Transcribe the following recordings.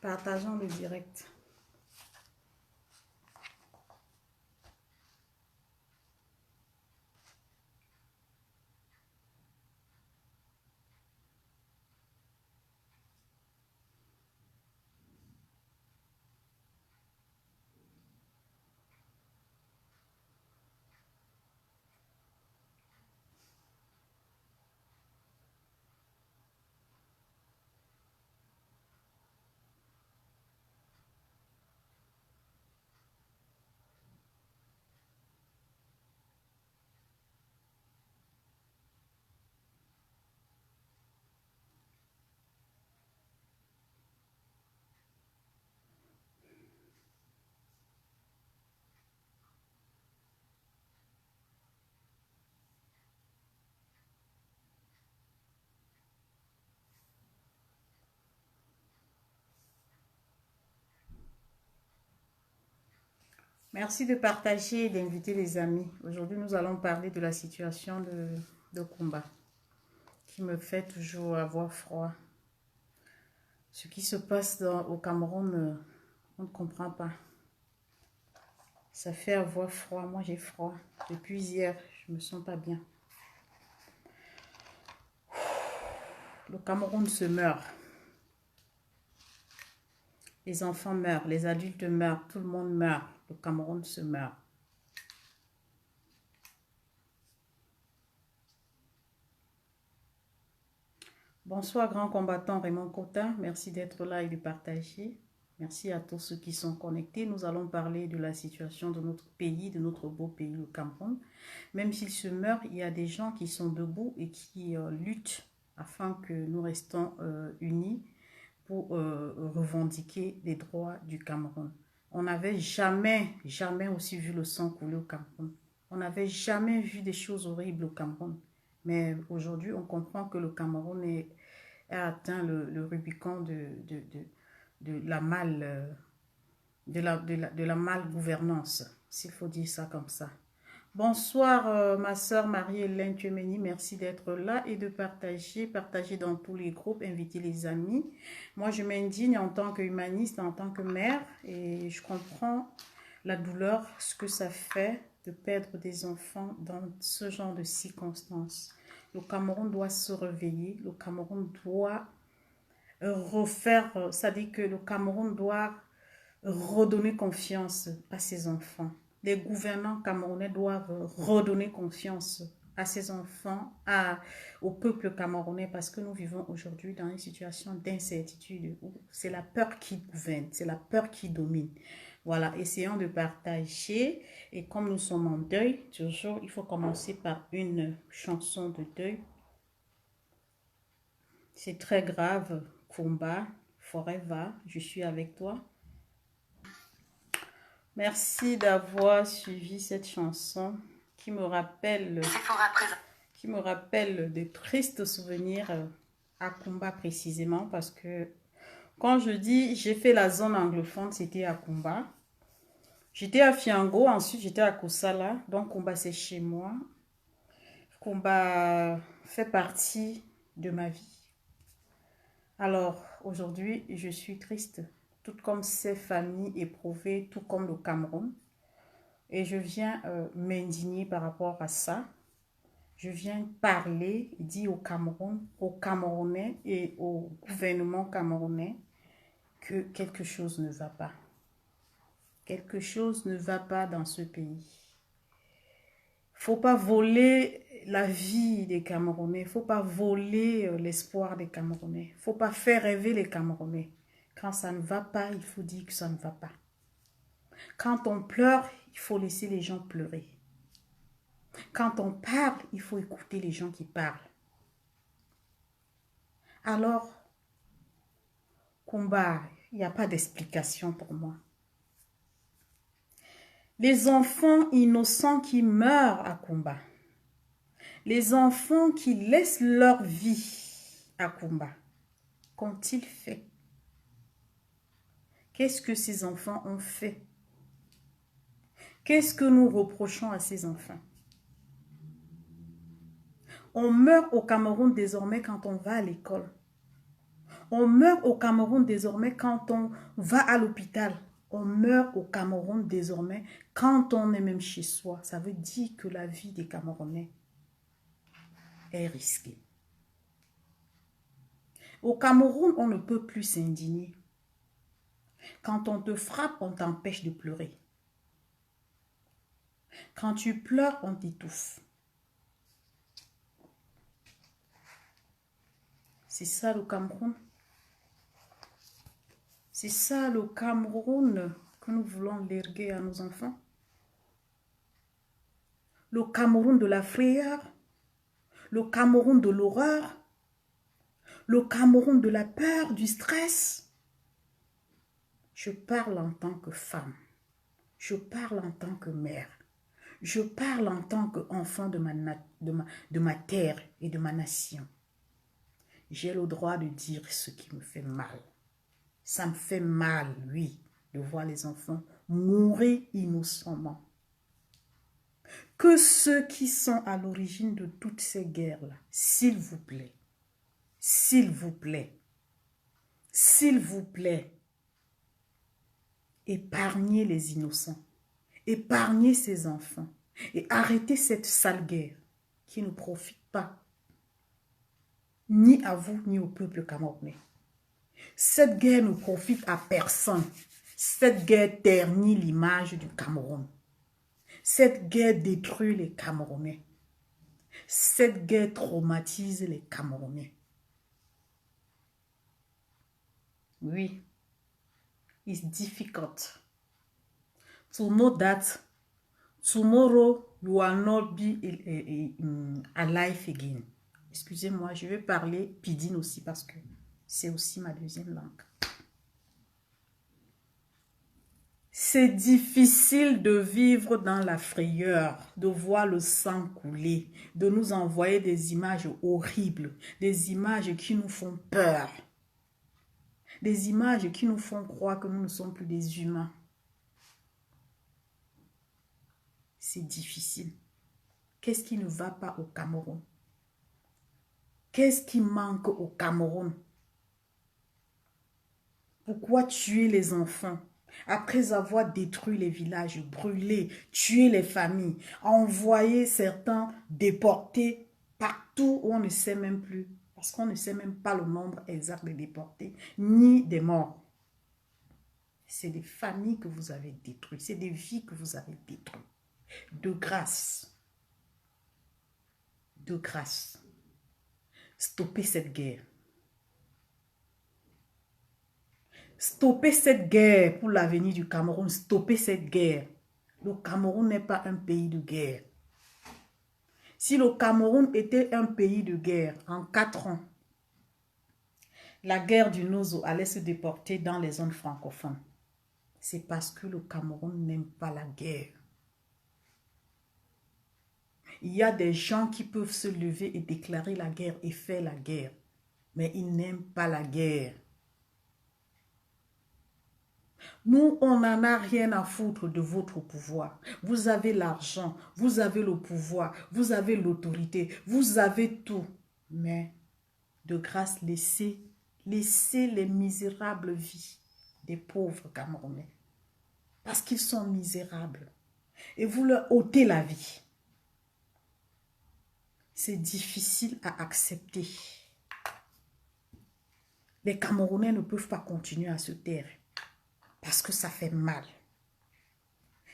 Partageons le direct. Merci de partager et d'inviter les amis. Aujourd'hui, nous allons parler de la situation de combat qui me fait toujours avoir froid. Ce qui se passe au Cameroun, on ne comprend pas. Ça fait avoir froid. Moi, j'ai froid. Depuis hier, je ne me sens pas bien. Le Cameroun se meurt. Les enfants meurent, les adultes meurent, tout le monde meurt. Le Cameroun se meurt. Bonsoir, grand combattant Raymond Cotin. Merci d'être là et de partager. Merci à tous ceux qui sont connectés. Nous allons parler de la situation de notre pays, de notre beau pays, le Cameroun. Même s'il se meurt, il y a des gens qui sont debout et qui luttent afin que nous restons unis pour revendiquer les droits du Cameroun. On n'avait jamais aussi vu le sang couler au Cameroun. On n'avait jamais vu des choses horribles au Cameroun. Mais aujourd'hui, on comprend que le Cameroun a atteint le Rubicon de la malgouvernance, s'il faut dire ça comme ça. Bonsoir ma soeur Marie-Hélène Tuemeni, merci d'être là et de partager dans tous les groupes, inviter les amis. Moi je m'indigne en tant qu'humaniste, en tant que mère et je comprends la douleur, ce que ça fait de perdre des enfants dans ce genre de circonstances. Le Cameroun doit se réveiller, le Cameroun doit refaire, ça dit que le Cameroun doit redonner confiance à ses enfants. Les gouvernants camerounais doivent redonner confiance à ses enfants, au peuple camerounais, parce que nous vivons aujourd'hui dans une situation d'incertitude où c'est la peur qui gouverne, c'est la peur qui domine. Voilà, essayons de partager. Et comme nous sommes en deuil, toujours, il faut commencer par une chanson de deuil. C'est très grave, combat, forever, je suis avec toi. Merci d'avoir suivi cette chanson qui me rappelle de tristes souvenirs à Kumba précisément, parce que quand je dis j'ai fait la zone anglophone, c'était à Kumba. J'étais à Fiango, ensuite j'étais à Kosala, donc Kumba c'est chez moi. Kumba fait partie de ma vie. Alors aujourd'hui je suis triste, tout comme ces familles éprouvées, tout comme le Cameroun. Et je viens m'indigner par rapport à ça. Je viens parler, dire au Cameroun, aux Camerounais et au gouvernement camerounais que quelque chose ne va pas. Quelque chose ne va pas dans ce pays. Faut pas voler la vie des Camerounais. Faut pas voler l'espoir des Camerounais. Faut pas faire rêver les Camerounais. Quand ça ne va pas, il faut dire que ça ne va pas. Quand on pleure, il faut laisser les gens pleurer. Quand on parle, il faut écouter les gens qui parlent. Alors, combat, il n'y a pas d'explication pour moi. Les enfants innocents qui meurent à combat. Les enfants qui laissent leur vie à combat. Qu'ont-ils fait? Qu'est-ce que ces enfants ont fait? Qu'est-ce que nous reprochons à ces enfants? On meurt au Cameroun désormais quand on va à l'école. On meurt au Cameroun désormais quand on va à l'hôpital. On meurt au Cameroun désormais quand on est même chez soi. Ça veut dire que la vie des Camerounais est risquée. Au Cameroun, on ne peut plus s'indigner. Quand on te frappe, on t'empêche de pleurer. Quand tu pleures, on t'étouffe. C'est ça le Cameroun. C'est ça le Cameroun que nous voulons léguer à nos enfants. Le Cameroun de la frayeur, le Cameroun de l'horreur, le Cameroun de la peur, du stress. Je parle en tant que femme, je parle en tant que mère, je parle en tant qu'enfant de ma terre et de ma nation. J'ai le droit de dire ce qui me fait mal. Ça me fait mal, oui, de voir les enfants mourir innocemment. Que ceux qui sont à l'origine de toutes ces guerres-là, s'il vous plaît, s'il vous plaît, s'il vous plaît, épargnez les innocents, épargnez ces enfants et arrêtez cette sale guerre qui ne profite pas ni à vous ni au peuple camerounais. Cette guerre ne profite à personne. Cette guerre ternit l'image du Cameroun. Cette guerre détruit les Camerounais. Cette guerre traumatise les Camerounais. Oui, it's difficult to know that tomorrow you will not be alive again. Excusez-moi, je vais parler pidgin aussi parce que c'est aussi ma deuxième langue. C'est difficile de vivre dans la frayeur, de voir le sang couler, de nous envoyer des images horribles, des images qui nous font peur, des images qui nous font croire que nous ne sommes plus des humains. C'est difficile. Qu'est-ce qui ne va pas au Cameroun? Qu'est-ce qui manque au Cameroun? Pourquoi tuer les enfants? Après avoir détruit les villages, brûlé, tué les familles, envoyé certains déportés partout où on ne sait même plus, parce qu'on ne sait même pas le nombre exact des déportés, ni des morts. C'est des familles que vous avez détruites, c'est des vies que vous avez détruites. De grâce, stoppez cette guerre. Stoppez cette guerre pour l'avenir du Cameroun. Stoppez cette guerre. Le Cameroun n'est pas un pays de guerre. Si le Cameroun était un pays de guerre, en 4 ans, la guerre du Nozo allait se déporter dans les zones francophones. C'est parce que le Cameroun n'aime pas la guerre. Il y a des gens qui peuvent se lever et déclarer la guerre et faire la guerre. Mais ils n'aiment pas la guerre. Nous, on n'en a rien à foutre de votre pouvoir. Vous avez l'argent, vous avez le pouvoir, vous avez l'autorité, vous avez tout. Mais, de grâce, laissez les misérables vies des pauvres Camerounais. Parce qu'ils sont misérables. Et vous leur ôtez la vie. C'est difficile à accepter. Les Camerounais ne peuvent pas continuer à se taire. Parce que ça fait mal.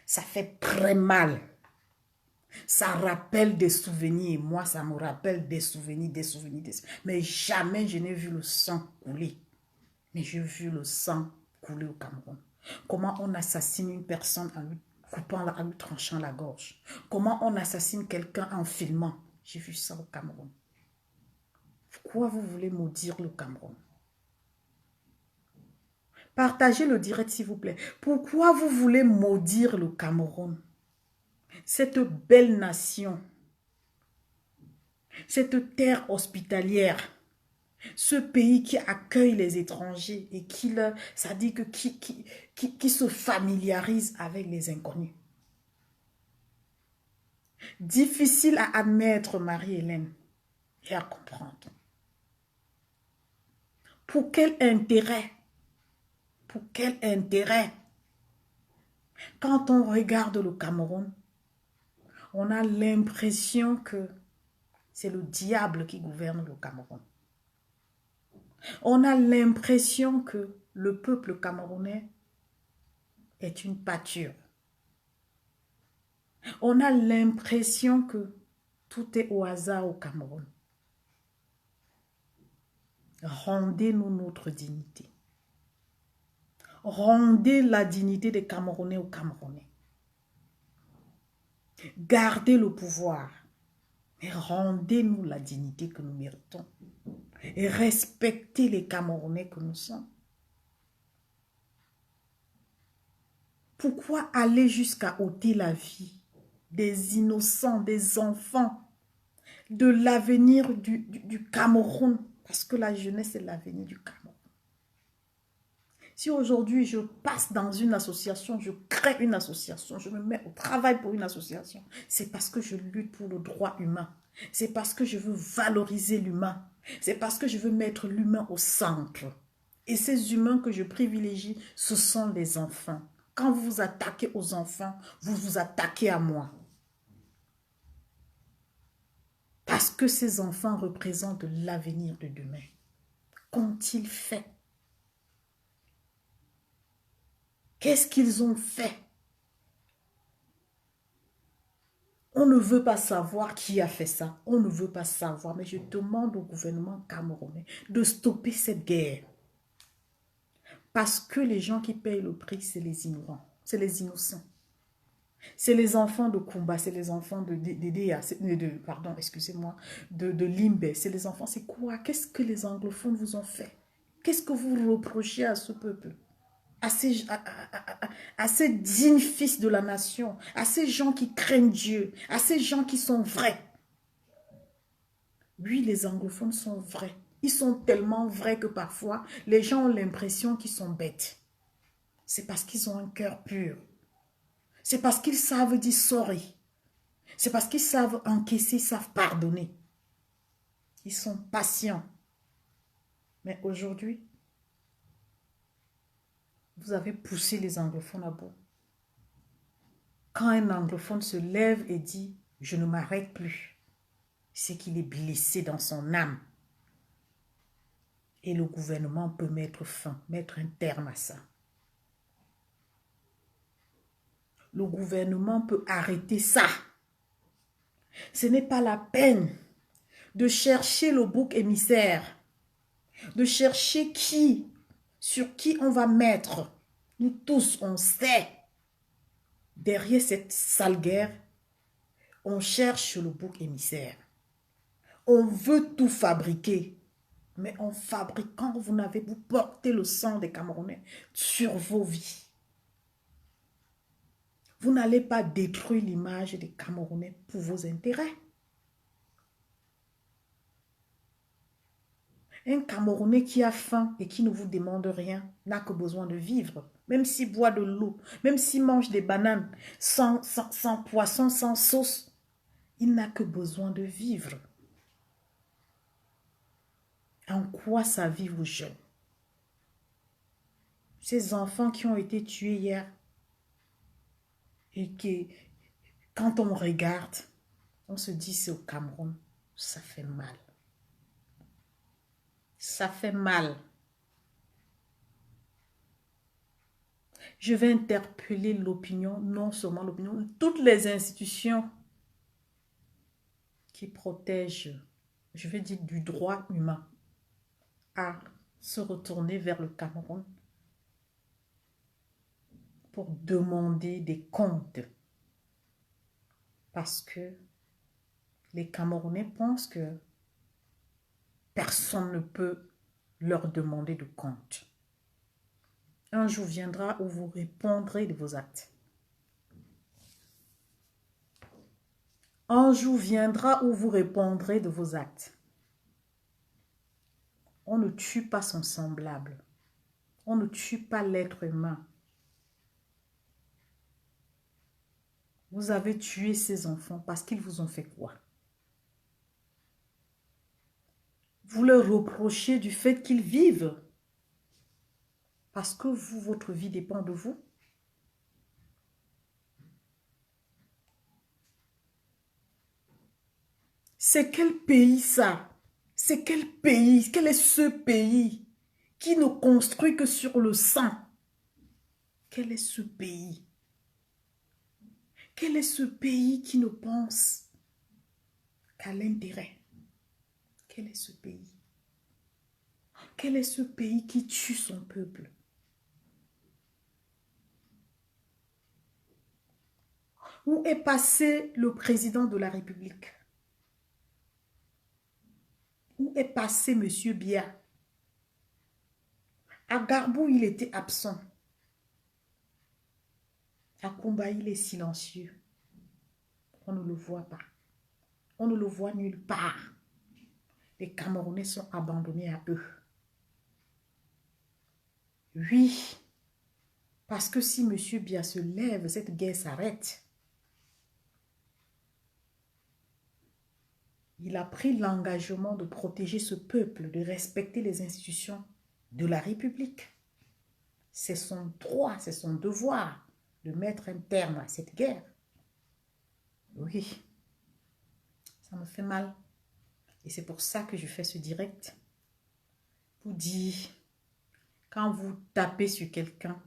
Ça fait très mal. Ça rappelle des souvenirs. Moi, ça me rappelle des souvenirs. Mais jamais je n'ai vu le sang couler. Mais j'ai vu le sang couler au Cameroun. Comment on assassine une personne en lui coupant, en lui tranchant la gorge. Comment on assassine quelqu'un en filmant. J'ai vu ça au Cameroun. Pourquoi vous voulez maudire le Cameroun? Partagez le direct s'il vous plaît. Pourquoi vous voulez maudire le Cameroun? Cette belle nation, cette terre hospitalière, ce pays qui accueille les étrangers et qui se familiarise avec les inconnus. Difficile à admettre, Marie-Hélène, et à comprendre. Pour quel intérêt? Pour quel intérêt? Quand on regarde le Cameroun, on a l'impression que c'est le diable qui gouverne le Cameroun. On a l'impression que le peuple camerounais est une pâture. On a l'impression que tout est au hasard au Cameroun. Rendez-nous notre dignité. Rendez la dignité des Camerounais aux Camerounais. Gardez le pouvoir. Mais rendez-nous la dignité que nous méritons. Et respectez les Camerounais que nous sommes. Pourquoi aller jusqu'à ôter la vie des innocents, des enfants, de l'avenir du Cameroun? Parce que la jeunesse est l'avenir du Cameroun. Si aujourd'hui je passe dans une association, je crée une association, je me mets au travail pour une association, c'est parce que je lutte pour le droit humain. C'est parce que je veux valoriser l'humain. C'est parce que je veux mettre l'humain au centre. Et ces humains que je privilégie, ce sont les enfants. Quand vous vous attaquez aux enfants, vous vous attaquez à moi. Parce que ces enfants représentent l'avenir de demain. Qu'ont-ils fait? Qu'est-ce qu'ils ont fait? On ne veut pas savoir qui a fait ça. On ne veut pas savoir. Mais je demande au gouvernement camerounais de stopper cette guerre. Parce que les gens qui payent le prix, c'est les ignorants. C'est les innocents. C'est les enfants de Kumba. C'est les enfants pardon, excusez-moi, de Limbe. C'est les enfants. C'est quoi? Qu'est-ce que les anglophones vous ont fait? Qu'est-ce que vous reprochez à ce peuple? À ces dignes fils de la nation, à ces gens qui craignent Dieu, à ces gens qui sont vrais. Oui, les anglophones sont vrais. Ils sont tellement vrais que parfois, les gens ont l'impression qu'ils sont bêtes. C'est parce qu'ils ont un cœur pur. C'est parce qu'ils savent dire sorry. C'est parce qu'ils savent encaisser, ils savent pardonner. Ils sont patients. Mais aujourd'hui, vous avez poussé les anglophones à bout. Quand un anglophone se lève et dit « je ne m'arrête plus », c'est qu'il est blessé dans son âme. Et le gouvernement peut mettre fin, mettre un terme à ça. Le gouvernement peut arrêter ça. Ce n'est pas la peine de chercher le bouc émissaire, de chercher sur qui on va mettre. Nous tous, on sait. Derrière cette sale guerre, on cherche le bouc émissaire. On veut tout fabriquer. Mais on fabrique quand vous portez le sang des Camerounais sur vos vies. Vous n'allez pas détruire l'image des Camerounais pour vos intérêts. Un Camerounais qui a faim et qui ne vous demande rien n'a que besoin de vivre. Même s'il boit de l'eau, même s'il mange des bananes sans poisson, sans sauce, il n'a que besoin de vivre. En quoi sa vie vous gêne? Ces enfants qui ont été tués hier et qui, quand on regarde, on se dit c'est au Cameroun, ça fait mal. Ça fait mal. Je vais interpeller l'opinion, non seulement l'opinion, toutes les institutions qui protègent, je vais dire, du droit humain à se retourner vers le Cameroun pour demander des comptes. Parce que les Camerounais pensent que personne ne peut leur demander de compte. Un jour viendra où vous répondrez de vos actes. Un jour viendra où vous répondrez de vos actes. On ne tue pas son semblable. On ne tue pas l'être humain. Vous avez tué ces enfants parce qu'ils vous ont fait quoi? Vous leur reprochez du fait qu'ils vivent. Parce que vous, votre vie dépend de vous. C'est quel pays ça? C'est quel pays? Quel est ce pays qui ne construit que sur le sang? Quel est ce pays? Quel est ce pays qui ne pense qu'à l'intérêt? Quel est ce pays? Quel est ce pays qui tue son peuple? Où est passé le président de la République? Où est passé M. Biya? À Garbou, il était absent. À Kumba, il est silencieux. On ne le voit pas. On ne le voit nulle part. Les Camerounais sont abandonnés à eux. Oui, parce que si M. Biya se lève, cette guerre s'arrête. Il a pris l'engagement de protéger ce peuple, de respecter les institutions de la République. C'est son droit, c'est son devoir de mettre un terme à cette guerre. Oui, ça me fait mal. Et c'est pour ça que je fais ce direct. Pour dire, quand vous tapez sur quelqu'un,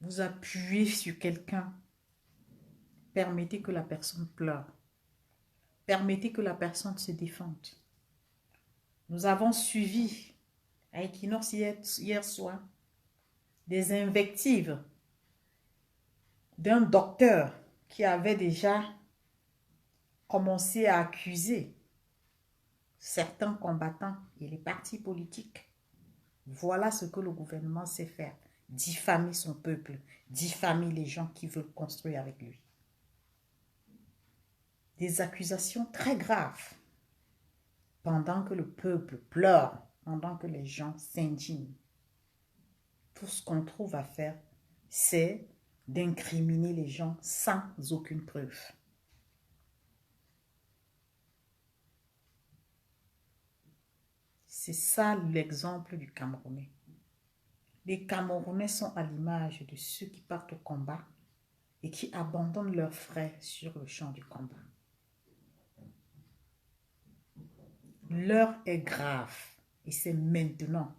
vous appuyez sur quelqu'un, permettez que la personne pleure. Permettez que la personne se défende. Nous avons suivi à Equinox hier soir des invectives d'un docteur qui avait déjà commencé à accuser certains combattants et les partis politiques. Voilà ce que le gouvernement sait faire. Diffamer son peuple, diffamer les gens qui veulent construire avec lui. Des accusations très graves pendant que le peuple pleure, pendant que les gens s'indignent. Tout ce qu'on trouve à faire, c'est d'incriminer les gens sans aucune preuve. C'est ça l'exemple du Camerounais. Les Camerounais sont à l'image de ceux qui partent au combat et qui abandonnent leurs frères sur le champ du combat. L'heure est grave et c'est maintenant.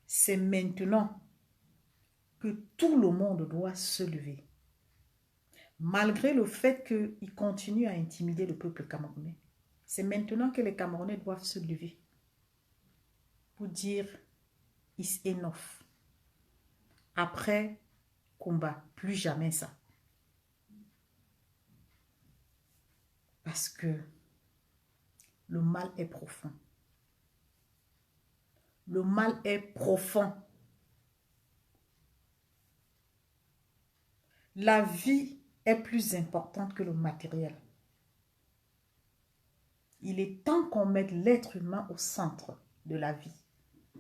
C'est maintenant que tout le monde doit se lever. Malgré le fait qu'il continue à intimider le peuple camerounais, c'est maintenant que les Camerounais doivent se lever pour dire « is enough ». Après combat, plus jamais ça. Parce que le mal est profond. Le mal est profond. La vie est plus importante que le matériel. Il est temps qu'on mette l'être humain au centre de la vie.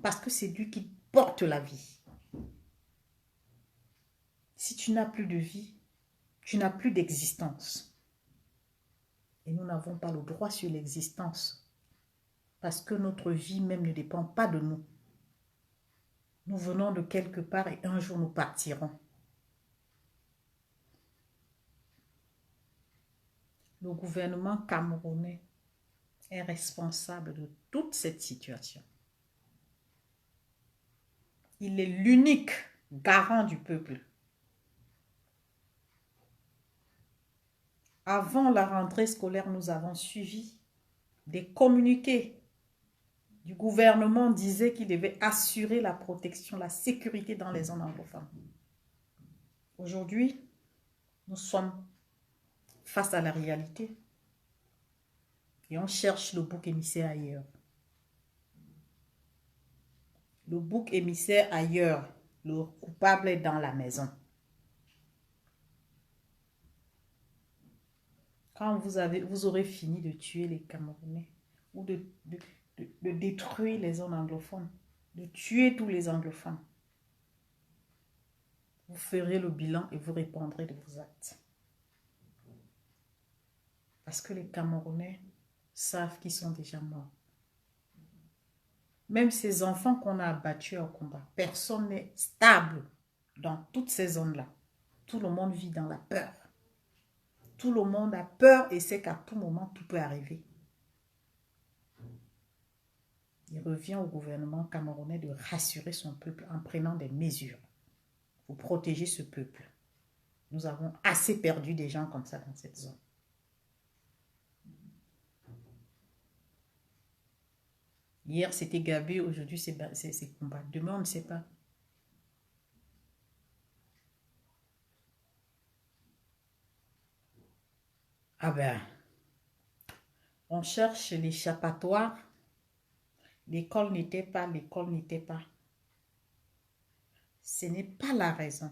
Parce que c'est lui qui porte la vie. Si tu n'as plus de vie, tu n'as plus d'existence. Et nous n'avons pas le droit sur l'existence. Parce que notre vie même ne dépend pas de nous. Nous venons de quelque part et un jour nous partirons. Le gouvernement camerounais est responsable de toute cette situation. Il est l'unique garant du peuple. Avant la rentrée scolaire, nous avons suivi des communiqués du gouvernement disait qu'il devait assurer la protection, la sécurité dans les zones anglophones. Aujourd'hui, nous sommes face à la réalité et on cherche le bouc émissaire ailleurs. Le bouc émissaire ailleurs, le coupable est dans la maison. Quand vous aurez fini de tuer les Camerounais ou de détruire les zones anglophones, de tuer tous les anglophones, vous ferez le bilan et vous répondrez de vos actes. Parce que les Camerounais savent qu'ils sont déjà morts. Même ces enfants qu'on a abattus au combat, personne n'est stable dans toutes ces zones-là. Tout le monde vit dans la peur. Tout le monde a peur et sait qu'à tout moment, tout peut arriver. Il revient au gouvernement camerounais de rassurer son peuple en prenant des mesures pour protéger ce peuple. Nous avons assez perdu des gens comme ça dans cette zone. Hier, c'était Gabi, aujourd'hui, c'est combat. Demain, on ne sait pas. Ah ben, on cherche l'échappatoire. L'école n'était pas, l'école n'était pas. Ce n'est pas la raison.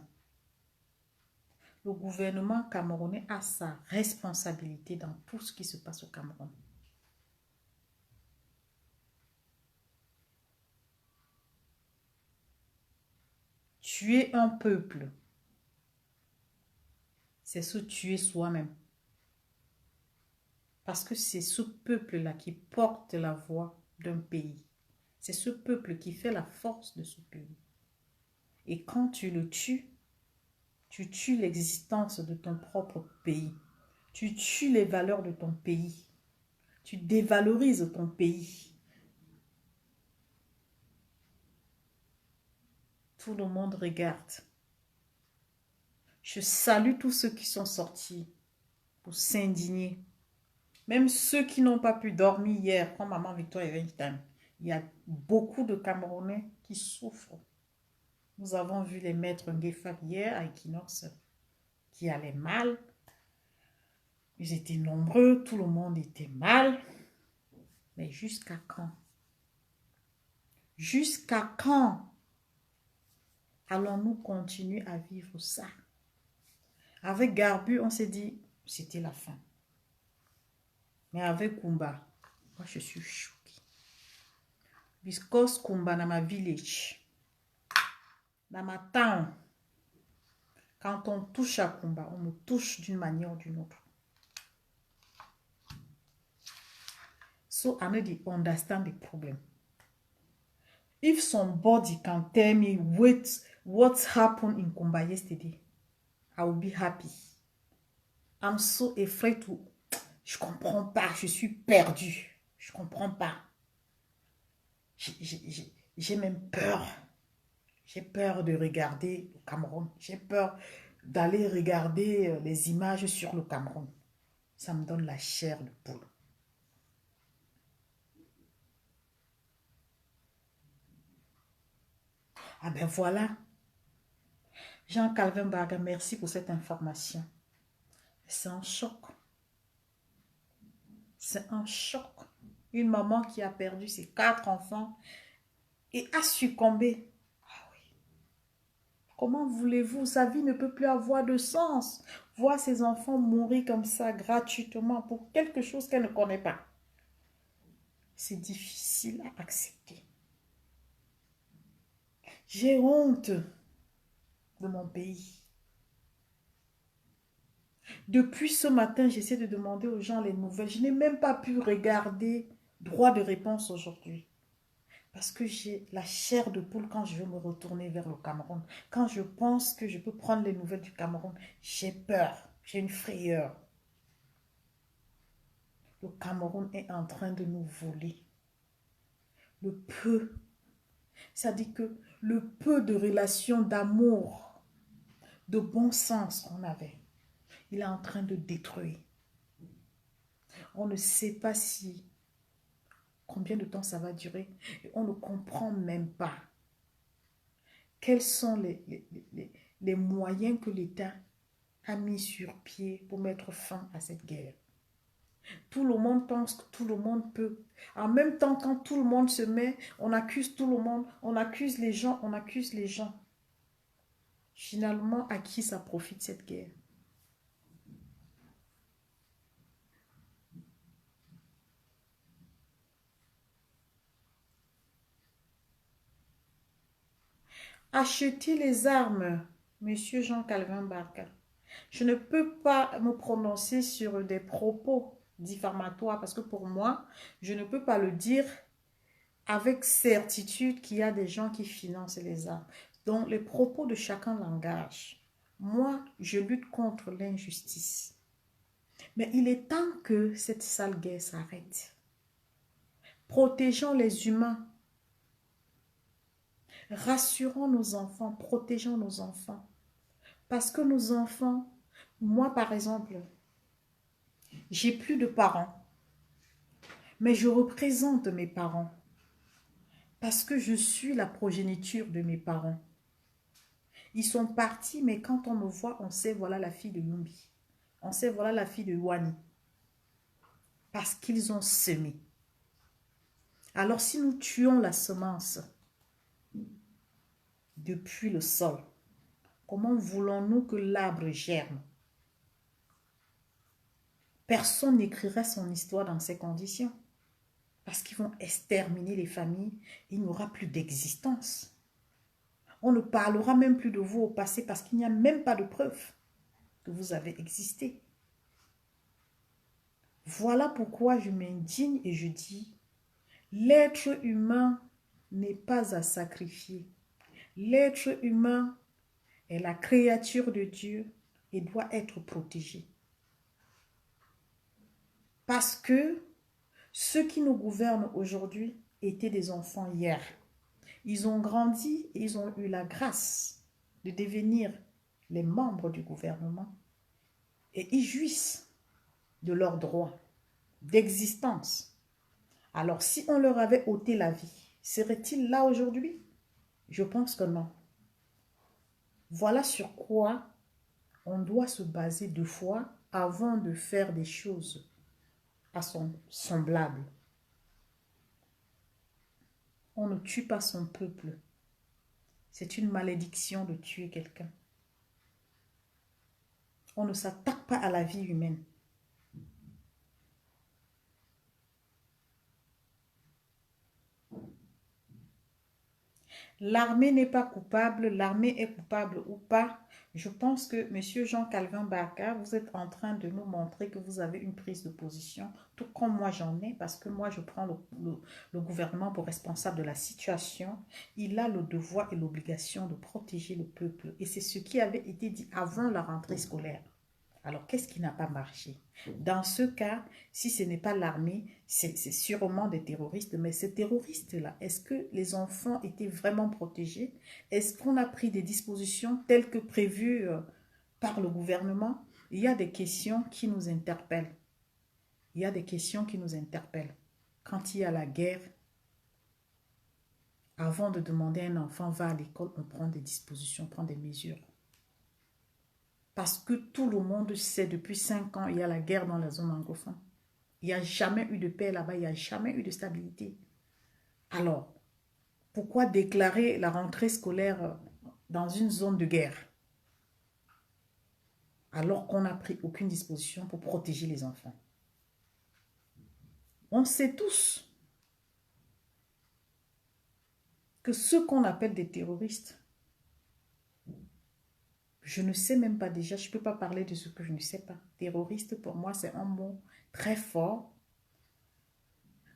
Le gouvernement camerounais a sa responsabilité dans tout ce qui se passe au Cameroun. Tuer un peuple, c'est se tuer soi-même. Parce que c'est ce peuple-là qui porte la voix d'un pays. C'est ce peuple qui fait la force de ce pays. Et quand tu le tues, tu tues l'existence de ton propre pays. Tu tues les valeurs de ton pays. Tu dévalorises ton pays. Tout le monde regarde. Je salue tous ceux qui sont sortis pour s'indigner. Même ceux qui n'ont pas pu dormir hier, comme Maman Victoire et Vincent. Il y a beaucoup de Camerounais qui souffrent. Nous avons vu les maîtres Ngefab hier à Equinox qui allaient mal. Ils étaient nombreux, tout le monde était mal. Mais jusqu'à quand? Jusqu'à quand allons-nous continuer à vivre ça? Avec Garbu, on s'est dit, c'était la fin. Mais avec Kumba, moi je suis choquée. Because Kumba dans ma village, dans ma town, quand on touche à Kumba, on me touche d'une manière ou d'une autre. So I need to understand the problem. If somebody can tell me what happened in Kumba yesterday, I will be happy. I'm so afraid to... Je comprends pas, je suis perdue. Je comprends pas. J'ai même peur. J'ai peur de regarder le Cameroun. J'ai peur d'aller regarder les images sur le Cameroun. Ça me donne la chair de poule. Ah ben voilà. Jean-Calvin Baga, merci pour cette information. C'est un choc. C'est un choc. Une maman qui a perdu ses 4 enfants et a succombé. Ah oui. Comment voulez-vous? Sa vie ne peut plus avoir de sens. Voir ses enfants mourir comme ça gratuitement pour quelque chose qu'elle ne connaît pas. C'est difficile à accepter. J'ai honte de mon pays. Depuis ce matin, j'essaie de demander aux gens les nouvelles. Je n'ai même pas pu regarder droit de réponse aujourd'hui. Parce que j'ai la chair de poule quand je veux me retourner vers le Cameroun. Quand je pense que je peux prendre les nouvelles du Cameroun, j'ai peur, j'ai une frayeur. Le Cameroun est en train de nous voler. Le peu, c'est-à-dire que le peu de relations d'amour, de bon sens qu'on avait, il est en train de détruire. On ne sait pas si, combien de temps ça va durer. Et on ne comprend même pas quels sont les moyens que l'État a mis sur pied pour mettre fin à cette guerre. Tout le monde pense que tout le monde peut. En même temps, quand tout le monde se met, on accuse tout le monde, on accuse les gens, on accuse les gens. Finalement, à qui ça profite cette guerre? Acheter les armes, Monsieur Jean-Calvin Barca. Je ne peux pas me prononcer sur des propos diffamatoires parce que pour moi, je ne peux pas le dire avec certitude qu'il y a des gens qui financent les armes. Donc, les propos de chacun l'engagent. Moi, je lutte contre l'injustice. Mais il est temps que cette sale guerre s'arrête. Protégeons les humains. Rassurons nos enfants, protégeons nos enfants. Parce que nos enfants, moi par exemple, j'ai plus de parents. Mais je représente mes parents. Parce que je suis la progéniture de mes parents. Ils sont partis, mais quand on me voit, on sait voilà la fille de Yumbi. On sait voilà la fille de Wani. Parce qu'ils ont semé. Alors si nous tuons la semence depuis le sol, comment voulons-nous que l'arbre germe? Personne n'écrira son histoire dans ces conditions. Parce qu'ils vont exterminer les familles. Il n'y aura plus d'existence. On ne parlera même plus de vous au passé parce qu'il n'y a même pas de preuve que vous avez existé. Voilà pourquoi je m'indigne et je dis, l'être humain n'est pas à sacrifier. L'être humain est la créature de Dieu et doit être protégé. Parce que ceux qui nous gouvernent aujourd'hui étaient des enfants hier. Ils ont grandi et ils ont eu la grâce de devenir les membres du gouvernement. Et ils jouissent de leurs droits d'existence. Alors, si on leur avait ôté la vie, seraient-ils là aujourd'hui? Je pense que non. Voilà sur quoi on doit se baser 2 fois avant de faire des choses à son semblable. On ne tue pas son peuple. C'est une malédiction de tuer quelqu'un. On ne s'attaque pas à la vie humaine. L'armée n'est pas coupable, l'armée est coupable ou pas. Je pense que M. Jean-Calvin Barca, vous êtes en train de nous montrer que vous avez une prise de position, tout comme moi j'en ai, parce que moi je prends le gouvernement pour responsable de la situation. Il a le devoir et l'obligation de protéger le peuple. Et c'est ce qui avait été dit avant la rentrée scolaire. Alors, qu'est-ce qui n'a pas marché? Dans ce cas, si ce n'est pas l'armée, c'est sûrement des terroristes. Mais ces terroristes-là, est-ce que les enfants étaient vraiment protégés? Est-ce qu'on a pris des dispositions telles que prévues par le gouvernement? Il y a des questions qui nous interpellent. Il y a des questions qui nous interpellent. Quand il y a la guerre, avant de demander à un enfant, va à l'école, on prend des dispositions, on prend des mesures. Parce que tout le monde sait, depuis 5 ans, il y a la guerre dans la zone anglophone. Il n'y a jamais eu de paix là-bas, il n'y a jamais eu de stabilité. Alors, pourquoi déclarer la rentrée scolaire dans une zone de guerre? Alors qu'on n'a pris aucune disposition pour protéger les enfants. On sait tous que ceux qu'on appelle des terroristes, je ne sais même pas déjà, je ne peux pas parler de ce que je ne sais pas. Terroriste, pour moi, c'est un mot très fort.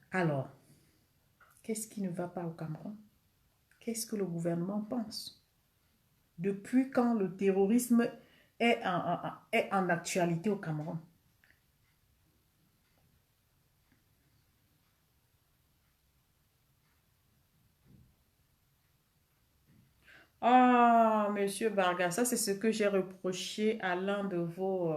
Alors, qu'est-ce qui ne va pas au Cameroun? Qu'est-ce que le gouvernement pense? Depuis quand le terrorisme est en actualité au Cameroun? Ah, Monsieur Barga, ça c'est ce que j'ai reproché à l'un de vos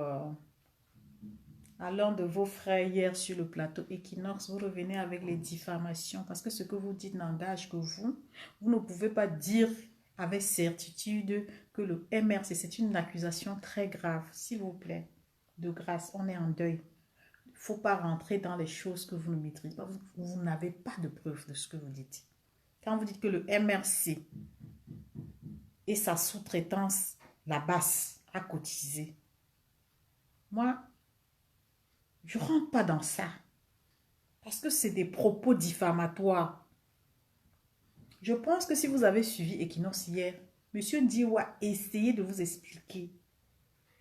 frères hier sur le plateau Equinox. Vous revenez avec les diffamations parce que ce que vous dites n'engage que vous. Vous ne pouvez pas dire avec certitude que le MRC, c'est une accusation très grave. S'il vous plaît, de grâce, on est en deuil. Il ne faut pas rentrer dans les choses que vous ne maîtrisez pas. Vous n'avez pas de preuve de ce que vous dites. Quand vous dites que le MRC et sa sous-traitance, la basse, a cotisé, moi, je ne rentre pas dans ça. Parce que c'est des propos diffamatoires. Je pense que si vous avez suivi Equinox hier, M. Diwa a essayé de vous expliquer.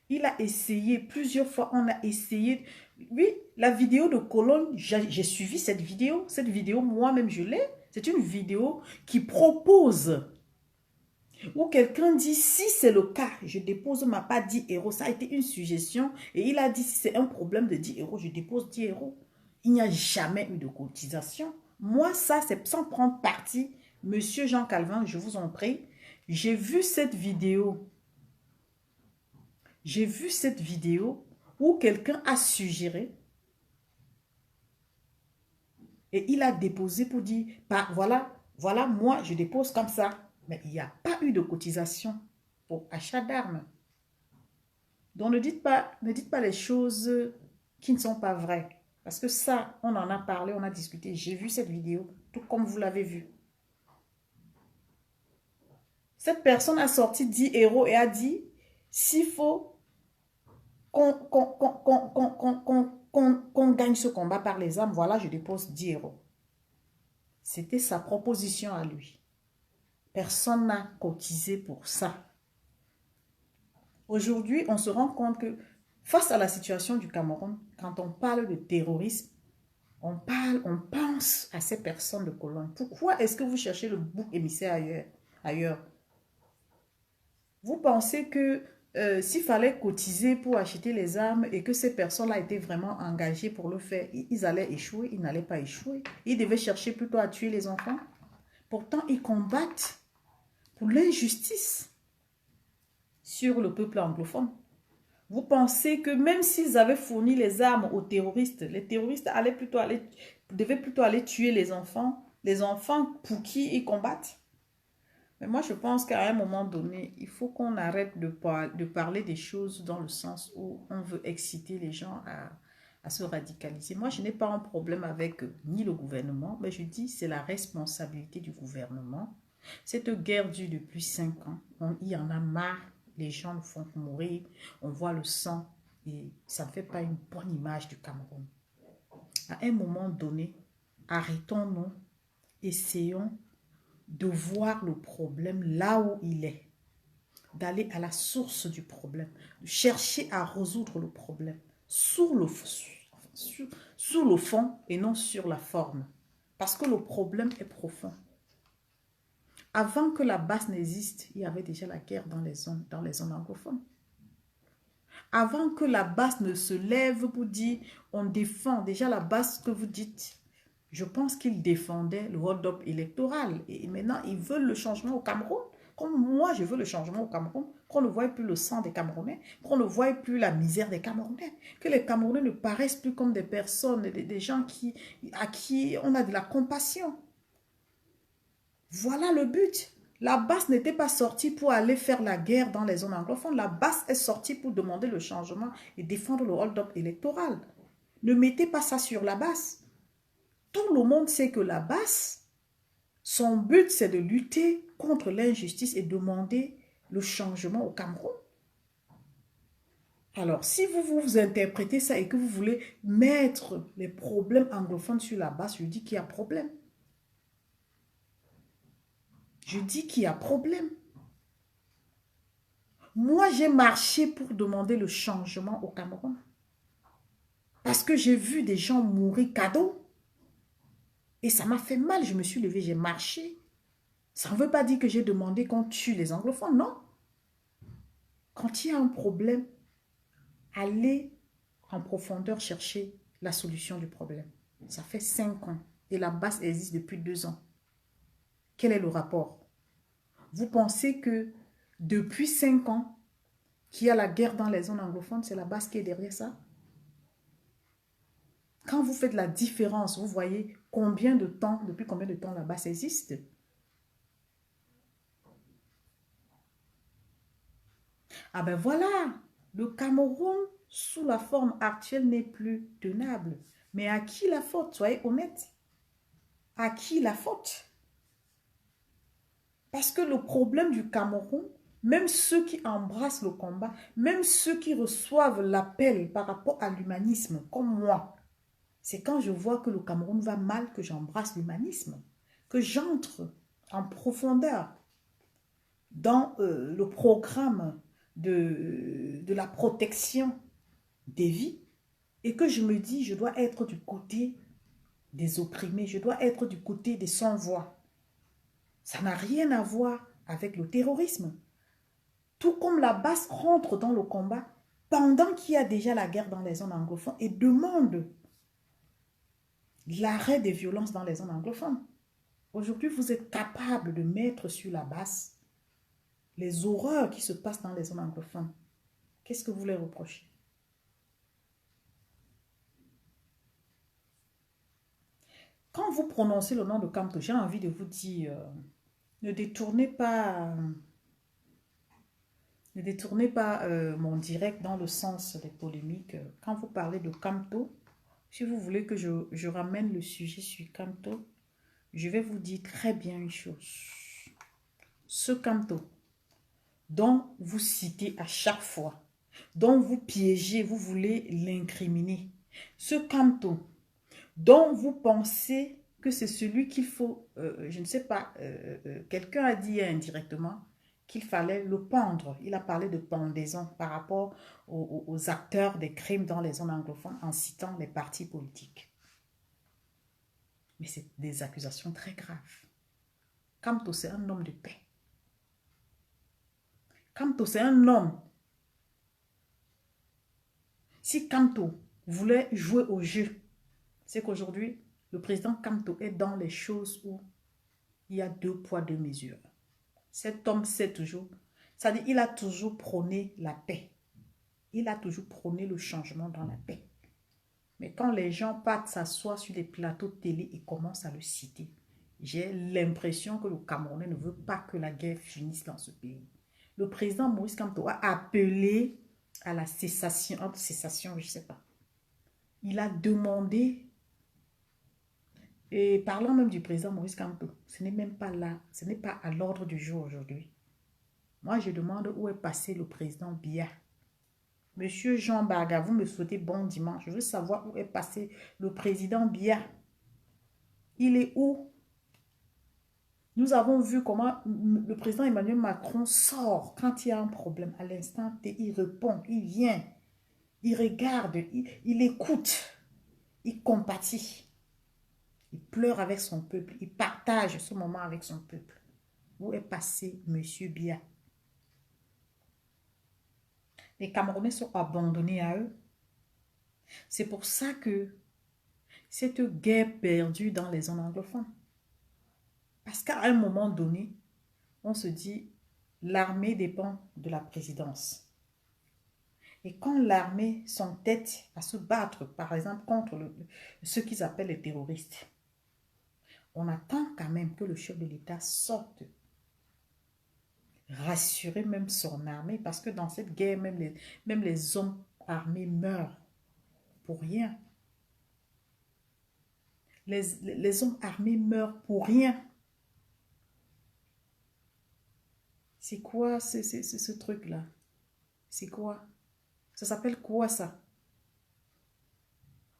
Il a essayé, plusieurs fois, on a essayé. Oui, la vidéo de Cologne, j'ai suivi cette vidéo. Cette vidéo, moi-même, je l'ai. C'est une vidéo qui propose, où quelqu'un dit, si c'est le cas, je dépose ma part 10 euros. Ça a été une suggestion et il a dit, si c'est un problème de 10 euros, je dépose 10 euros. Il n'y a jamais eu de cotisation. Moi, ça, c'est sans prendre parti. Monsieur Jean Calvin, je vous en prie, j'ai vu cette vidéo. J'ai vu cette vidéo où quelqu'un a suggéré et il a déposé pour dire, bah, voilà, moi, je dépose comme ça. Mais il n'y a pas eu de cotisation pour achat d'armes. Donc, ne dites pas les choses qui ne sont pas vraies. Parce que ça, on en a parlé, on a discuté. J'ai vu cette vidéo, tout comme vous l'avez vu. Cette personne a sorti 10 euros et a dit, s'il faut qu'on gagne ce combat par les armes, voilà, je dépose 10 euros. C'était sa proposition à lui. Personne n'a cotisé pour ça. Aujourd'hui, on se rend compte que face à la situation du Cameroun, quand on parle de terrorisme, on pense à ces personnes de colonne. Pourquoi est-ce que vous cherchez le bouc émissaire ailleurs? Vous pensez que s'il fallait cotiser pour acheter les armes et que ces personnes-là étaient vraiment engagées pour le faire, ils allaient échouer, ils n'allaient pas échouer. Ils devaient chercher plutôt à tuer les enfants. Pourtant, ils combattent pour l'injustice sur le peuple anglophone. Vous pensez que même s'ils avaient fourni les armes aux terroristes, les terroristes devaient plutôt aller tuer les enfants pour qui ils combattent? Mais moi, je pense qu'à un moment donné, il faut qu'on arrête de parler des choses dans le sens où on veut exciter les gens à se radicaliser. Moi, je n'ai pas un problème avec ni le gouvernement, mais je dis c'est la responsabilité du gouvernement. Cette guerre dure depuis 5 ans. Il y en a marre. Les gens nous font mourir. On voit le sang et ça ne fait pas une bonne image du Cameroun. À un moment donné, arrêtons-nous, essayons de voir le problème là où il est, d'aller à la source du problème, de chercher à résoudre le problème sur le fond et non sur la forme. Parce que le problème est profond. Avant que la base n'existe, il y avait déjà la guerre dans les zones anglophones. Avant que la base ne se lève pour dire on défend, déjà la base que vous dites, je pense qu'ils défendaient le hold-up électoral. Et maintenant, ils veulent le changement au Cameroun. Comme moi, je veux le changement au Cameroun. Qu'on ne voie plus le sang des Camerounais. Qu'on ne voie plus la misère des Camerounais. Que les Camerounais ne paraissent plus comme des personnes, des gens à qui on a de la compassion. Voilà le but. La base n'était pas sortie pour aller faire la guerre dans les zones anglophones. La base est sortie pour demander le changement et défendre le hold-up électoral. Ne mettez pas ça sur la base. Tout le monde sait que la base, son but, c'est de lutter contre l'injustice et demander le changement au Cameroun. Alors, si vous interprétez ça et que vous voulez mettre les problèmes anglophones sur la base, je dis qu'il y a problème. Je dis qu'il y a problème. Moi, j'ai marché pour demander le changement au Cameroun. Parce que j'ai vu des gens mourir cadeau. Et ça m'a fait mal. Je me suis levée, j'ai marché. Ça ne veut pas dire que j'ai demandé qu'on tue les anglophones, non. Quand il y a un problème, allez en profondeur chercher la solution du problème. Ça fait 5 ans et la base existe depuis 2 ans. Quel est le rapport? Vous pensez que depuis 5 ans qu'il y a la guerre dans les zones anglophones, c'est la base qui est derrière ça? Quand vous faites la différence, vous voyez depuis combien de temps la base existe? Ah ben voilà, le Cameroun, sous la forme actuelle, n'est plus tenable. Mais à qui la faute? Soyez honnête. À qui la faute? Parce que le problème du Cameroun, même ceux qui embrassent le combat, même ceux qui reçoivent l'appel par rapport à l'humanisme, comme moi, c'est quand je vois que le Cameroun va mal que j'embrasse l'humanisme, que j'entre en profondeur dans le programme de la protection des vies et que je me dis, je dois être du côté des opprimés, je dois être du côté des sans-voix. Ça n'a rien à voir avec le terrorisme. Tout comme la BAS rentre dans le combat pendant qu'il y a déjà la guerre dans les zones anglophones et demande l'arrêt des violences dans les zones anglophones. Aujourd'hui, vous êtes capable de mettre sur la BAS les horreurs qui se passent dans les zones anglophones. Qu'est-ce que vous les reprochez? Quand vous prononcez le nom de Kamto, j'ai envie de vous dire, ne détournez pas mon direct dans le sens des polémiques. Quand vous parlez de Kamto, si vous voulez que je ramène le sujet sur Kamto, je vais vous dire très bien une chose. Ce Kamto dont vous citez à chaque fois, dont vous piégez, vous voulez l'incriminer, ce Kamto dont vous pensez que c'est celui qu'il faut, je ne sais pas, quelqu'un a dit indirectement qu'il fallait le pendre. Il a parlé de pendaison par rapport aux acteurs des crimes dans les zones anglophones en citant les partis politiques. Mais c'est des accusations très graves. Kamto, c'est un homme de paix. Kamto, c'est un homme. Si Kamto voulait jouer au jeu, c'est qu'aujourd'hui, le président Kamto est dans les choses où il y a 2 poids, 2 mesures. Cet homme sait toujours, c'est-à-dire il a toujours prôné la paix. Il a toujours prôné le changement dans la paix. Mais quand les gens partent s'asseoir sur des plateaux de télé et commencent à le citer, j'ai l'impression que le Camerounais ne veut pas que la guerre finisse dans ce pays. Le président Maurice Kamto a appelé à la cessation, je ne sais pas. Il a demandé, et parlant même du président Maurice Kamto, ce n'est même pas là, ce n'est pas à l'ordre du jour aujourd'hui. Moi, je demande où est passé le président Biya. Monsieur Jean Baga, vous me souhaitez bon dimanche. Je veux savoir où est passé le président Biya. Il est où? Nous avons vu comment le président Emmanuel Macron sort quand il y a un problème. À l'instant T, il répond, il vient, il regarde, il écoute, il compatit. Il pleure avec son peuple, il partage ce moment avec son peuple. Où est passé monsieur Biya? Les Camerounais sont abandonnés à eux. C'est pour ça que cette guerre perdue dans les zones anglophones. Parce qu'à un moment donné, on se dit, l'armée dépend de la présidence. Et quand l'armée s'entête à se battre, par exemple, contre ceux qu'ils appellent les terroristes, on attend quand même que le chef de l'État sorte, rassurer même son armée, parce que dans cette guerre, même les hommes armés meurent pour rien. Les hommes armés meurent pour rien. C'est quoi ce truc-là? C'est quoi? Ça s'appelle quoi ça?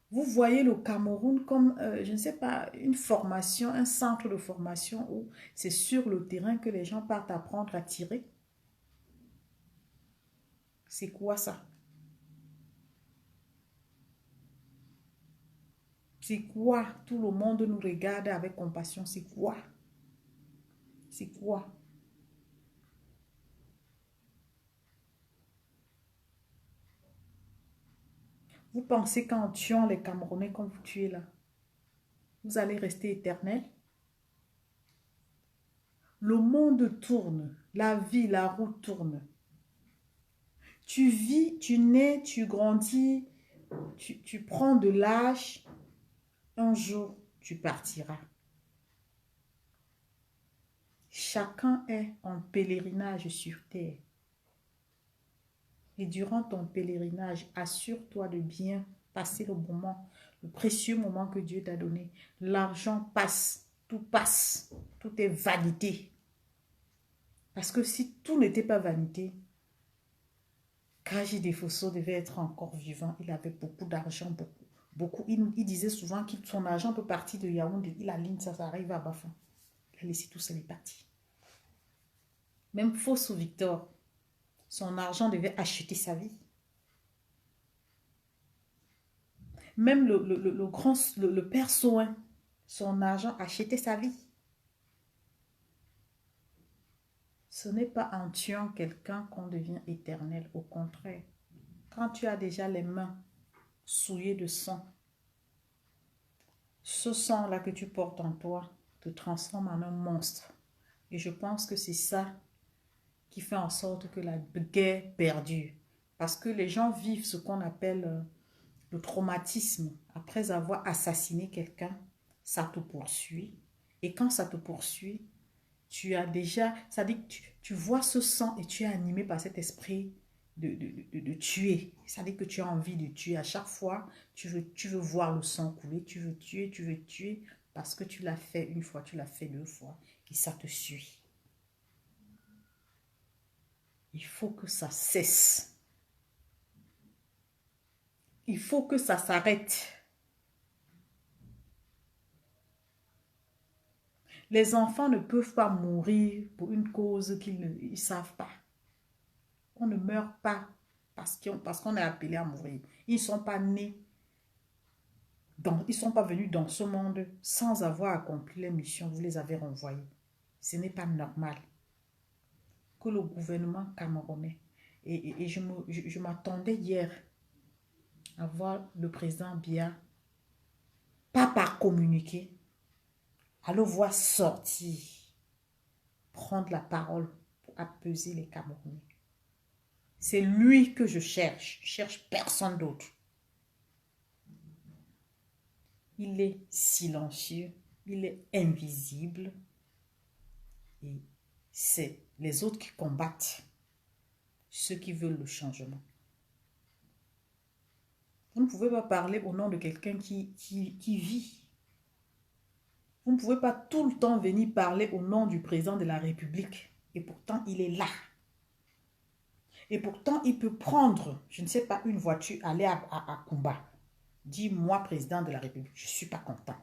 Vous voyez le Cameroun comme, je ne sais pas, une formation, un centre de formation où c'est sur le terrain que les gens partent apprendre à tirer? C'est quoi ça? C'est quoi? Tout le monde nous regarde avec compassion. C'est quoi? C'est quoi? Vous pensez qu'en tuant les Camerounais comme vous tuez là, vous allez rester éternel? Le monde tourne, la vie, la roue tourne. Tu vis, tu nais, tu grandis, tu prends de l'âge. Un jour, tu partiras. Chacun est en pèlerinage sur terre. Et durant ton pèlerinage, assure-toi de bien passer le moment, le précieux moment que Dieu t'a donné. L'argent passe, tout est vanité. Parce que si tout n'était pas vanité, Kaji Defosso devait être encore vivant. Il avait beaucoup d'argent, beaucoup. Il disait souvent que son argent peut partir de Yaoundé. Il aligne ça, ça arrive à Bafin. Il a laissé tout ça, il est parti. Même Fosso Victor, son argent devait acheter sa vie. Même le père Soin, son argent, acheter sa vie. Ce n'est pas en tuant quelqu'un qu'on devient éternel. Au contraire, quand tu as déjà les mains souillées de sang, ce sang-là que tu portes en toi te transforme en un monstre. Et je pense que c'est ça qui fait en sorte que la guerre perdure. Parce que les gens vivent ce qu'on appelle le traumatisme. Après avoir assassiné quelqu'un, ça te poursuit. Et quand ça te poursuit, tu as déjà, ça dit que tu vois ce sang et tu es animé par cet esprit de tuer. Ça dit que tu as envie de tuer. À chaque fois, tu veux voir le sang couler, tu veux tuer parce que tu l'as fait une fois, tu l'as fait deux fois et ça te suit. Il faut que ça cesse. Il faut que ça s'arrête. Les enfants ne peuvent pas mourir pour une cause qu'ils ne savent pas. On ne meurt pas parce qu'on est appelé à mourir. Ils ne sont pas nés, ils ne sont pas venus dans ce monde sans avoir accompli les missions. Vous les avez renvoyés. Ce n'est pas normal que le gouvernement camerounais, et je m'attendais hier à voir le président Biya, pas par communiqué, à le voir sortir, prendre la parole pour apaiser les Camerounais. C'est lui que je cherche personne d'autre. Il est silencieux, il est invisible et c'est les autres qui combattent ceux qui veulent le changement. Vous ne pouvez pas parler au nom de quelqu'un qui vit. Vous ne pouvez pas tout le temps venir parler au nom du président de la République et pourtant il est là. Et pourtant, il peut prendre, je ne sais pas, une voiture, aller à Kumba. Dis, moi, président de la République, je ne suis pas content.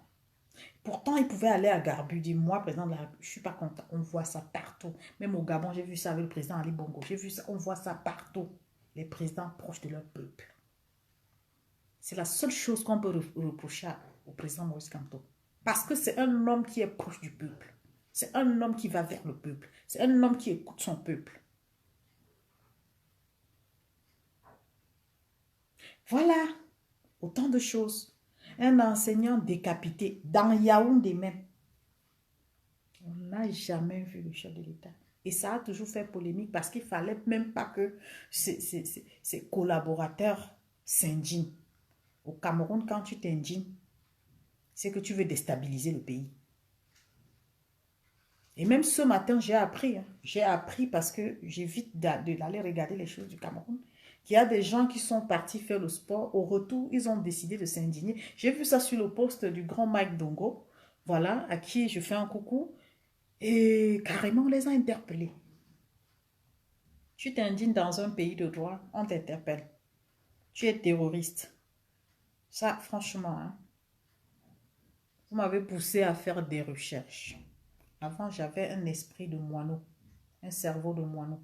Pourtant, il pouvait aller à Garbu, dire, moi, président de la République, je ne suis pas content. On voit ça partout. Même au Gabon, j'ai vu ça avec le président Ali Bongo. J'ai vu ça, on voit ça partout. Les présidents proches de leur peuple. C'est la seule chose qu'on peut reprocher au président Maurice Kamto. Parce que c'est un homme qui est proche du peuple. C'est un homme qui va vers le peuple. C'est un homme qui écoute son peuple. Voilà, autant de choses. Un enseignant décapité dans Yaoundé même. On n'a jamais vu le chef de l'État. Et ça a toujours fait polémique parce qu'il ne fallait même pas que ses collaborateurs s'indignent. Au Cameroun, quand tu t'indignes, c'est que tu veux déstabiliser le pays. Et même ce matin, j'ai appris. J'ai appris parce que j'évite d'aller regarder les choses du Cameroun. Qu'il y a des gens qui sont partis faire le sport. Au retour, ils ont décidé de s'indigner. J'ai vu ça sur le post du grand Mike Dongo. Voilà, à qui je fais un coucou. Et carrément, on les a interpellés. Tu t'indignes dans un pays de droit, on t'interpelle. Tu es terroriste. Ça, franchement, hein, vous m'avez poussé à faire des recherches. Avant, j'avais un esprit de moineau, un cerveau de moineau.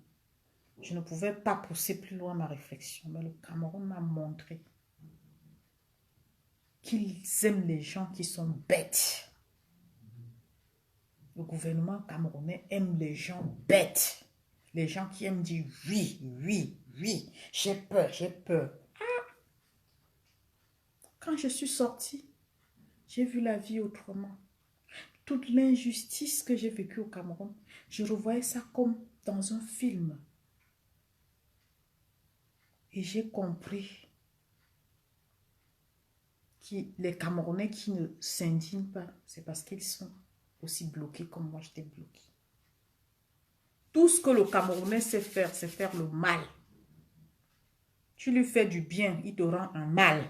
Je ne pouvais pas pousser plus loin ma réflexion. Mais le Cameroun m'a montré qu'ils aiment les gens qui sont bêtes. Le gouvernement camerounais aime les gens bêtes. Les gens qui aiment dire oui, oui, oui. J'ai peur, j'ai peur. Ah! Quand je suis sortie, j'ai vu la vie autrement. Toute l'injustice que j'ai vécue au Cameroun, je revoyais ça comme dans un film. Et j'ai compris que les Camerounais qui ne s'indignent pas, c'est parce qu'ils sont aussi bloqués comme moi j'étais bloqué. Tout ce que le Camerounais sait faire, c'est faire le mal. Tu lui fais du bien, il te rend un mal.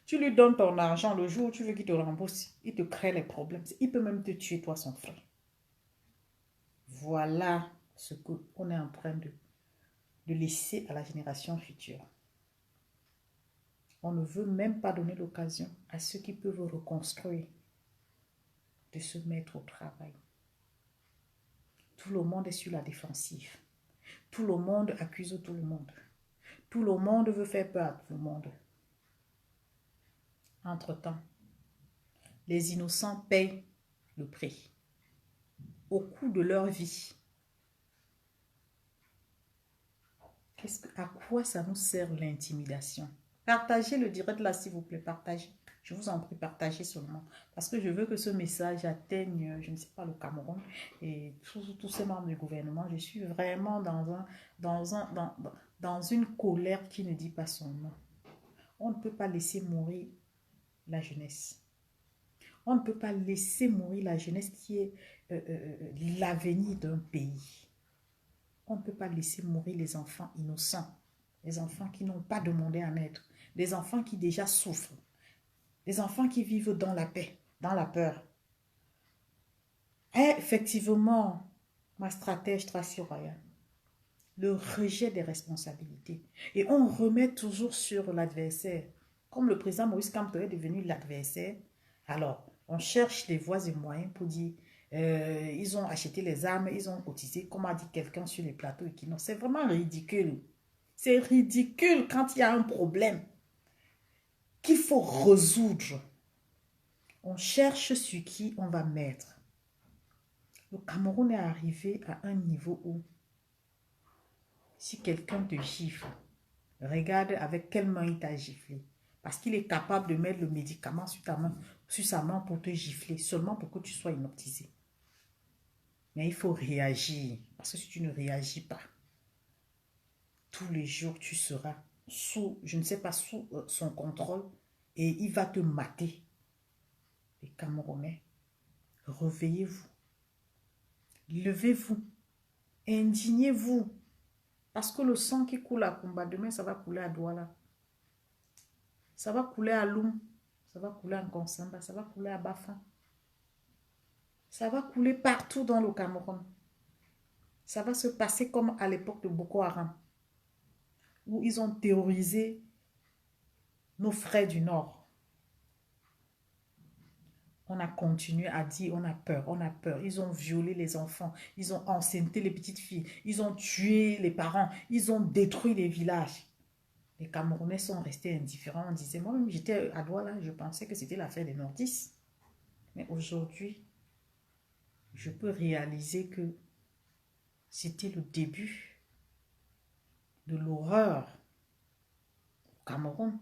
Tu lui donnes ton argent, le jour où tu veux qu'il te rembourse, il te crée les problèmes. Il peut même te tuer, toi, son frère. Voilà ce qu'on est en train de laisser à la génération future. On ne veut même pas donner l'occasion à ceux qui peuvent reconstruire de se mettre au travail. Tout le monde est sur la défensive. Tout le monde accuse tout le monde. Tout le monde veut faire peur à tout le monde. Entre-temps, Les innocents payent le prix au coût de leur vie. À quoi ça nous sert l'intimidation? Partagez le direct là, s'il vous plaît, partagez. Je vous en prie, partagez seulement. Parce que je veux que ce message atteigne, je ne sais pas, le Cameroun et tous ces membres du gouvernement. Je suis vraiment dans une colère qui ne dit pas son nom. On ne peut pas laisser mourir la jeunesse. On ne peut pas laisser mourir la jeunesse qui est l'avenir d'un pays. On ne peut pas laisser mourir les enfants innocents, les enfants qui n'ont pas demandé à naître, les enfants qui déjà souffrent, les enfants qui vivent dans la paix, dans la peur. Et effectivement, ma stratège Tracy Royal, le rejet des responsabilités. Et on remet toujours sur l'adversaire. Comme le président Maurice Kamto est devenu l'adversaire, alors on cherche les voies et moyens pour dire ils ont acheté les armes, ils ont cotisé, comme a dit quelqu'un sur les plateaux et qui non. C'est vraiment ridicule. C'est ridicule quand il y a un problème qu'il faut résoudre. On cherche sur qui on va mettre. Le Cameroun est arrivé à un niveau où si quelqu'un te gifle, regarde avec quelle main il t'a giflé. Parce qu'il est capable de mettre le médicament sur ta main, sur sa main pour te gifler, seulement pour que tu sois hypnotisé. Mais il faut réagir. Parce que si tu ne réagis pas, tous les jours, tu seras sous, je ne sais pas, sous son contrôle et il va te mater. Les Camerounais, réveillez-vous. Levez-vous. Indignez-vous. Parce que le sang qui coule à Kumba, demain, ça va couler à Douala. Ça va couler à Loum. Ça va couler à Nkonsamba. Ça va couler à Bafan. Ça va couler partout dans le Cameroun. Ça va se passer comme à l'époque de Boko Haram, où ils ont terrorisé nos frères du Nord. On a continué à dire, on a peur, on a peur. Ils ont violé les enfants, ils ont enceinté les petites filles, ils ont tué les parents, ils ont détruit les villages. Les Camerounais sont restés indifférents. On disait, moi-même, j'étais à Douala, je pensais que c'était l'affaire des nordistes. Mais aujourd'hui, je peux réaliser que c'était le début de l'horreur au Cameroun.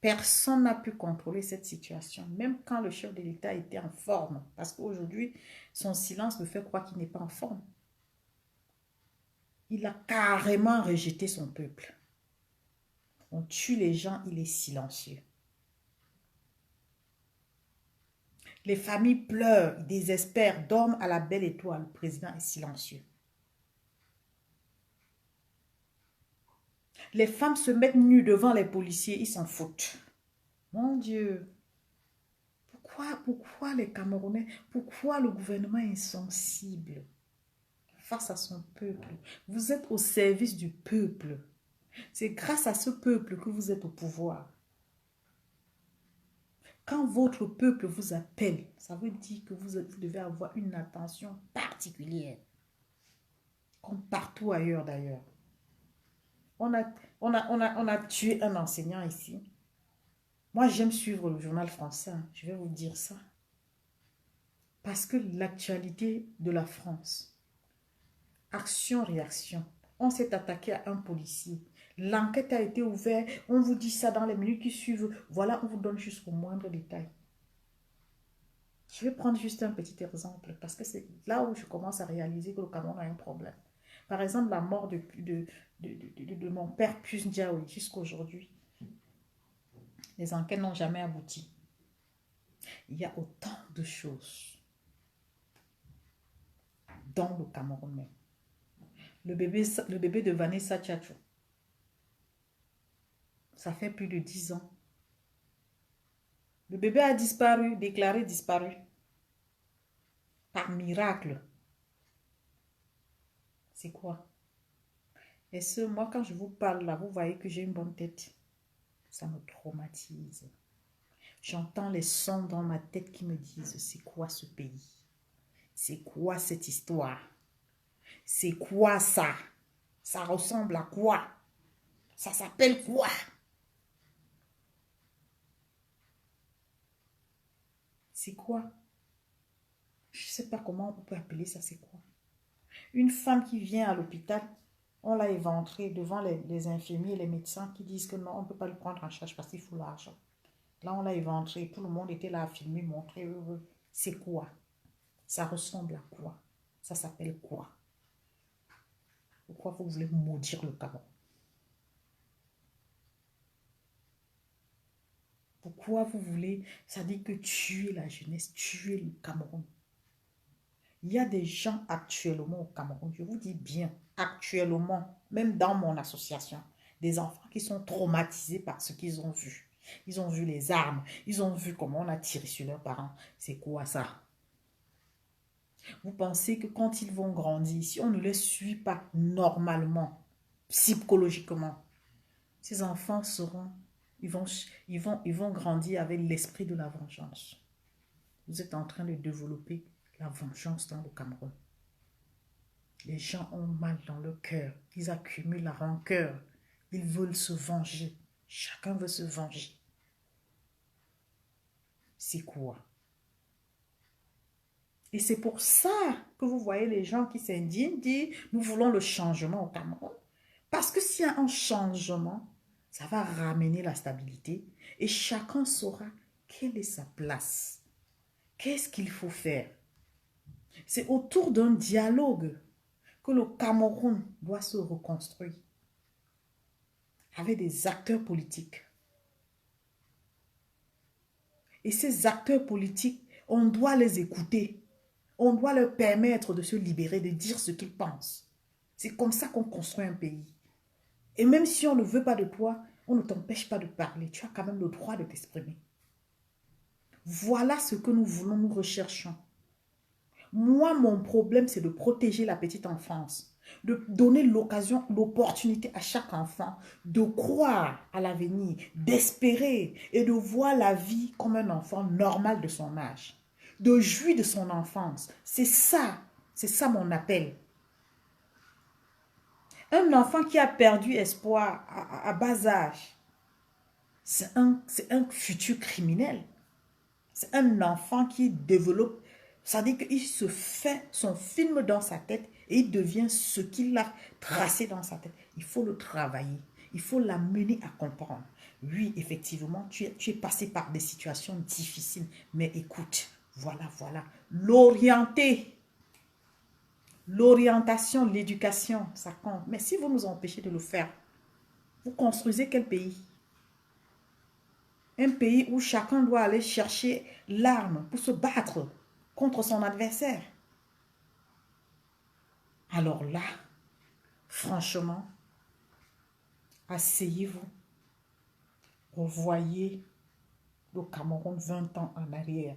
Personne n'a pu contrôler cette situation, même quand le chef de l'État était en forme. Parce qu'aujourd'hui, son silence me fait croire qu'il n'est pas en forme. Il a carrément rejeté son peuple. On tue les gens, il est silencieux. Les familles pleurent, désespèrent, dorment à la belle étoile. Le président est silencieux. Les femmes se mettent nues devant les policiers, ils s'en foutent. Mon Dieu. Pourquoi les Camerounais, pourquoi le gouvernement est insensible face à son peuple? Vous êtes au service du peuple. C'est grâce à ce peuple que vous êtes au pouvoir. Quand votre peuple vous appelle, ça veut dire que vous devez avoir une attention particulière. Comme partout ailleurs d'ailleurs. On a tué un enseignant ici. Moi, j'aime suivre le journal français. Je vais vous dire ça. Parce que l'actualité de la France, action-réaction. On s'est attaqué à un policier. L'enquête a été ouverte. On vous dit ça dans les minutes qui suivent. Voilà, on vous donne jusqu'au moindre détail. Je vais prendre juste un petit exemple parce que c'est là où je commence à réaliser que le Cameroun a un problème. Par exemple, la mort de mon père Pius Ndiaye jusqu'à aujourd'hui. Les enquêtes n'ont jamais abouti. Il y a autant de choses dans le Cameroun même. Le bébé de Vanessa Tchatchou, ça fait plus de 10 ans. Le bébé a disparu, déclaré disparu. Par miracle. C'est quoi? Et moi, quand je vous parle là, vous voyez que j'ai une bonne tête. Ça me traumatise. J'entends les sons dans ma tête qui me disent, c'est quoi ce pays? C'est quoi cette histoire? C'est quoi ça? Ça ressemble à quoi? Ça s'appelle quoi? C'est quoi? Je ne sais pas comment on peut appeler ça, c'est quoi? Une femme qui vient à l'hôpital, on l'a éventrée devant les infirmiers et les médecins qui disent que non, on ne peut pas le prendre en charge parce qu'il faut l'argent. Là, on l'a éventrée, tout le monde était là à filmer, montrer heureux. C'est quoi? Ça ressemble à quoi? Ça s'appelle quoi? Pourquoi vous voulez maudire le Cameroun? Pourquoi vous voulez, ça dit que tuer la jeunesse, tuer le Cameroun? Il y a des gens actuellement au Cameroun, je vous dis bien, actuellement, même dans mon association, des enfants qui sont traumatisés par ce qu'ils ont vu. Ils ont vu les armes, ils ont vu comment on a tiré sur leurs parents. C'est quoi ça? Vous pensez que quand ils vont grandir, si on ne les suit pas normalement, psychologiquement, ces enfants seront, ils vont grandir avec l'esprit de la vengeance. Vous êtes en train de développer la vengeance dans le Cameroun. Les gens ont mal dans le cœur. Ils accumulent la rancœur. Ils veulent se venger. Chacun veut se venger. C'est quoi? Et c'est pour ça que vous voyez les gens qui s'indignent dire nous voulons le changement au Cameroun. Parce que s'il y a un changement, ça va ramener la stabilité et chacun saura quelle est sa place. Qu'est-ce qu'il faut faire? C'est autour d'un dialogue que le Cameroun doit se reconstruire avec des acteurs politiques. Et ces acteurs politiques, on doit les écouter. On doit leur permettre de se libérer, de dire ce qu'ils pensent. C'est comme ça qu'on construit un pays. Et même si on ne veut pas de toi, on ne t'empêche pas de parler. Tu as quand même le droit de t'exprimer. Voilà ce que nous voulons, nous recherchons. Moi, mon problème, c'est de protéger la petite enfance, de donner l'occasion, l'opportunité à chaque enfant de croire à l'avenir, d'espérer et de voir la vie comme un enfant normal de son âge, de jouir de son enfance. C'est ça mon appel. Un enfant qui a perdu espoir à bas âge, c'est un futur criminel. C'est un enfant qui développe, ça dit qu'il se fait son film dans sa tête et il devient ce qu'il a tracé dans sa tête. Il faut le travailler, il faut l'amener à comprendre. Oui, effectivement, tu es passé par des situations difficiles, mais écoute, voilà, l'orienter. L'orientation, l'éducation, ça compte. Mais si vous nous empêchez de le faire, vous construisez quel pays? Un pays où chacun doit aller chercher l'arme pour se battre contre son adversaire. Alors là, franchement, asseyez-vous, revoyez le Cameroun 20 ans en arrière.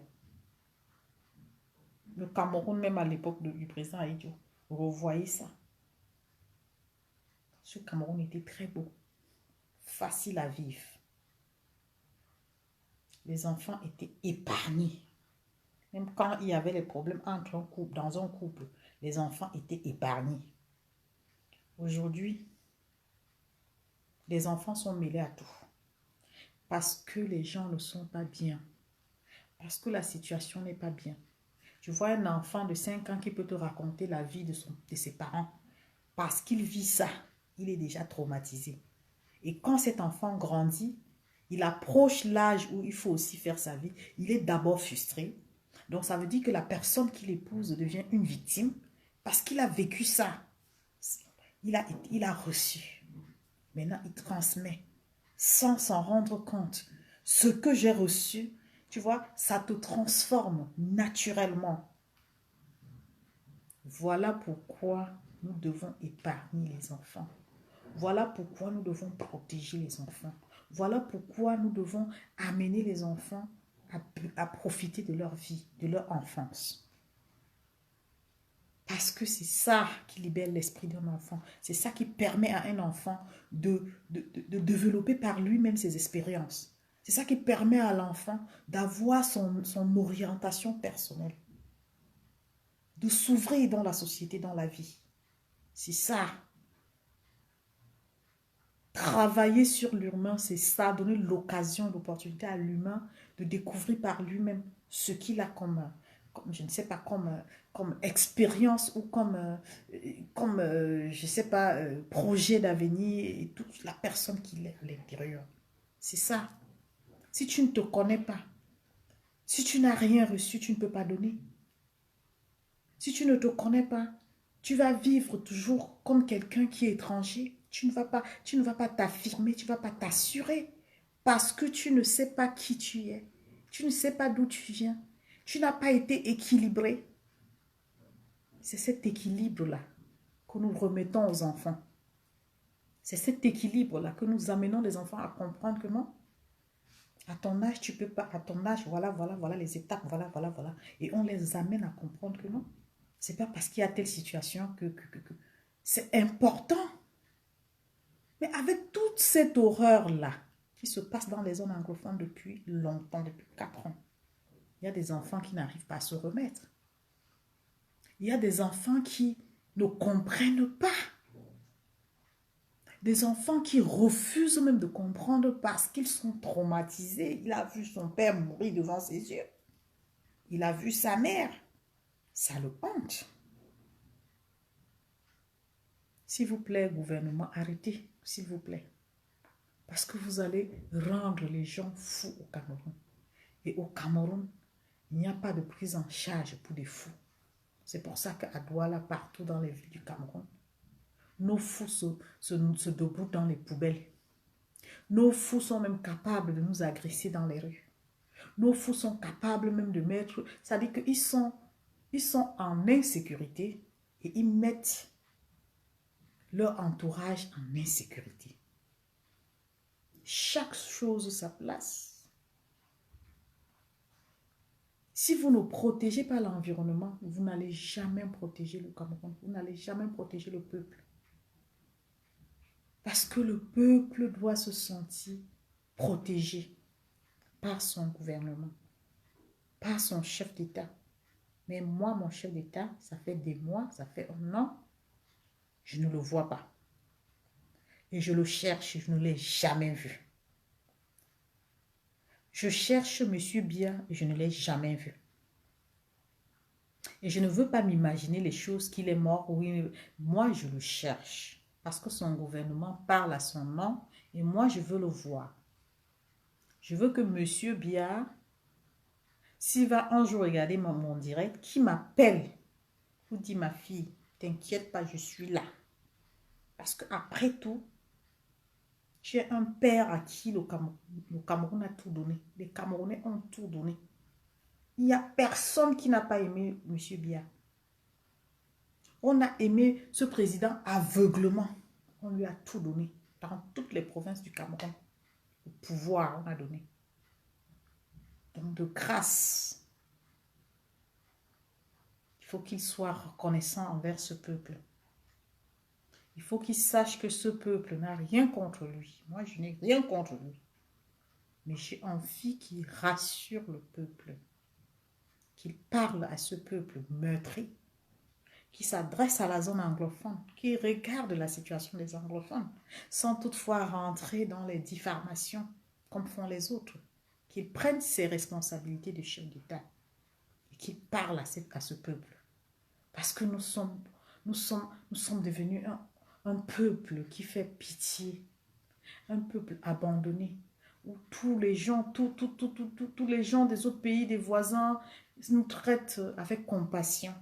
Le Cameroun, même à l'époque du président Aïdjo, revoyez ça. Ce Cameroun était très beau, facile à vivre. Les enfants étaient épargnés. Même quand il y avait des problèmes entre un couple, dans un couple, les enfants étaient épargnés. Aujourd'hui, les enfants sont mêlés à tout. Parce que les gens ne sont pas bien. Parce que la situation n'est pas bien. Tu vois un enfant de 5 ans qui peut te raconter la vie de ses parents. Parce qu'il vit ça, il est déjà traumatisé. Et quand cet enfant grandit, il approche l'âge où il faut aussi faire sa vie. Il est d'abord frustré. Donc ça veut dire que la personne qu'il épouse devient une victime parce qu'il a vécu ça. Il a reçu. Maintenant, il transmet sans s'en rendre compte. Ce que j'ai reçu, tu vois, ça te transforme naturellement. Voilà pourquoi nous devons épargner les enfants. Voilà pourquoi nous devons protéger les enfants. Voilà pourquoi nous devons amener les enfants à profiter de leur vie, de leur enfance. Parce que c'est ça qui libère l'esprit d'un enfant. C'est ça qui permet à un enfant de développer par lui-même ses expériences. C'est ça qui permet à l'enfant d'avoir son orientation personnelle. De s'ouvrir dans la société, dans la vie. C'est ça. Travailler sur l'humain, c'est ça. Donner l'occasion, l'opportunité à l'humain de découvrir par lui-même ce qu'il a je ne sais pas, comme expérience ou je ne sais pas, projet d'avenir et toute la personne qu'il est à l'intérieur. C'est ça. Si tu ne te connais pas, si tu n'as rien reçu, tu ne peux pas donner. Si tu ne te connais pas, tu vas vivre toujours comme quelqu'un qui est étranger. Tu ne vas pas t'affirmer, tu ne vas pas t'assurer parce que tu ne sais pas qui tu es. Tu ne sais pas d'où tu viens. Tu n'as pas été équilibré. C'est cet équilibre-là que nous remettons aux enfants. C'est cet équilibre-là que nous amenons les enfants à comprendre que non, à ton âge, tu peux pas, à ton âge, voilà les étapes, voilà. Et on les amène à comprendre que non, c'est pas parce qu'il y a telle situation que c'est important. Mais avec toute cette horreur-là qui se passe dans les zones anglophones depuis longtemps, depuis 4 ans, il y a des enfants qui n'arrivent pas à se remettre. Il y a des enfants qui ne comprennent pas. Des enfants qui refusent même de comprendre parce qu'ils sont traumatisés. Il a vu son père mourir devant ses yeux. Il a vu sa mère. Ça le hante. S'il vous plaît, gouvernement, arrêtez, s'il vous plaît. Parce que vous allez rendre les gens fous au Cameroun. Et au Cameroun, il n'y a pas de prise en charge pour des fous. C'est pour ça qu'à Douala, partout dans les villes du Cameroun, nos fous se débrouillent dans les poubelles. Nos fous sont même capables de nous agresser dans les rues. Nos fous sont capables même de mettre... C'est-à-dire qu'ils sont en insécurité et ils mettent leur entourage en insécurité. Chaque chose sa place. Si vous ne protégez pas l'environnement, vous n'allez jamais protéger le Cameroun. Vous n'allez jamais protéger le peuple. Parce que le peuple doit se sentir protégé par son gouvernement, par son chef d'État. Mais moi, mon chef d'État, ça fait des mois, ça fait un an, je ne le vois pas. Et je le cherche, je ne l'ai jamais vu. Je cherche M. Biya et je ne l'ai jamais vu. Et je ne veux pas m'imaginer les choses qu'il est mort. Oui, moi, je le cherche. Parce que son gouvernement parle à son nom et moi, je veux le voir. Je veux que M. Biya, s'il va un jour regarder mon direct, qui m'appelle pour dire ma fille, t'inquiète pas, je suis là. Parce qu'après tout, j'ai un père à qui le Cameroun a tout donné. Les Camerounais ont tout donné. Il n'y a personne qui n'a pas aimé M. Biya. On a aimé ce président aveuglement. On lui a tout donné. Dans toutes les provinces du Cameroun. Le pouvoir, on a donné. Donc de grâce, il faut qu'il soit reconnaissant envers ce peuple. Il faut qu'il sache que ce peuple n'a rien contre lui. Moi, je n'ai rien contre lui. Mais j'ai envie qu'il rassure le peuple. Qu'il parle à ce peuple meurtri. Qui s'adresse à la zone anglophone. Qui regarde la situation des anglophones. Sans toutefois rentrer dans les diffamations comme font les autres. Qu'il prenne ses responsabilités de chef d'État. Et qu'il parle à ce peuple. Parce que nous sommes devenus un peuple qui fait pitié, un peuple abandonné, où tous les gens, tous les gens des autres pays, des voisins, nous traitent avec compassion.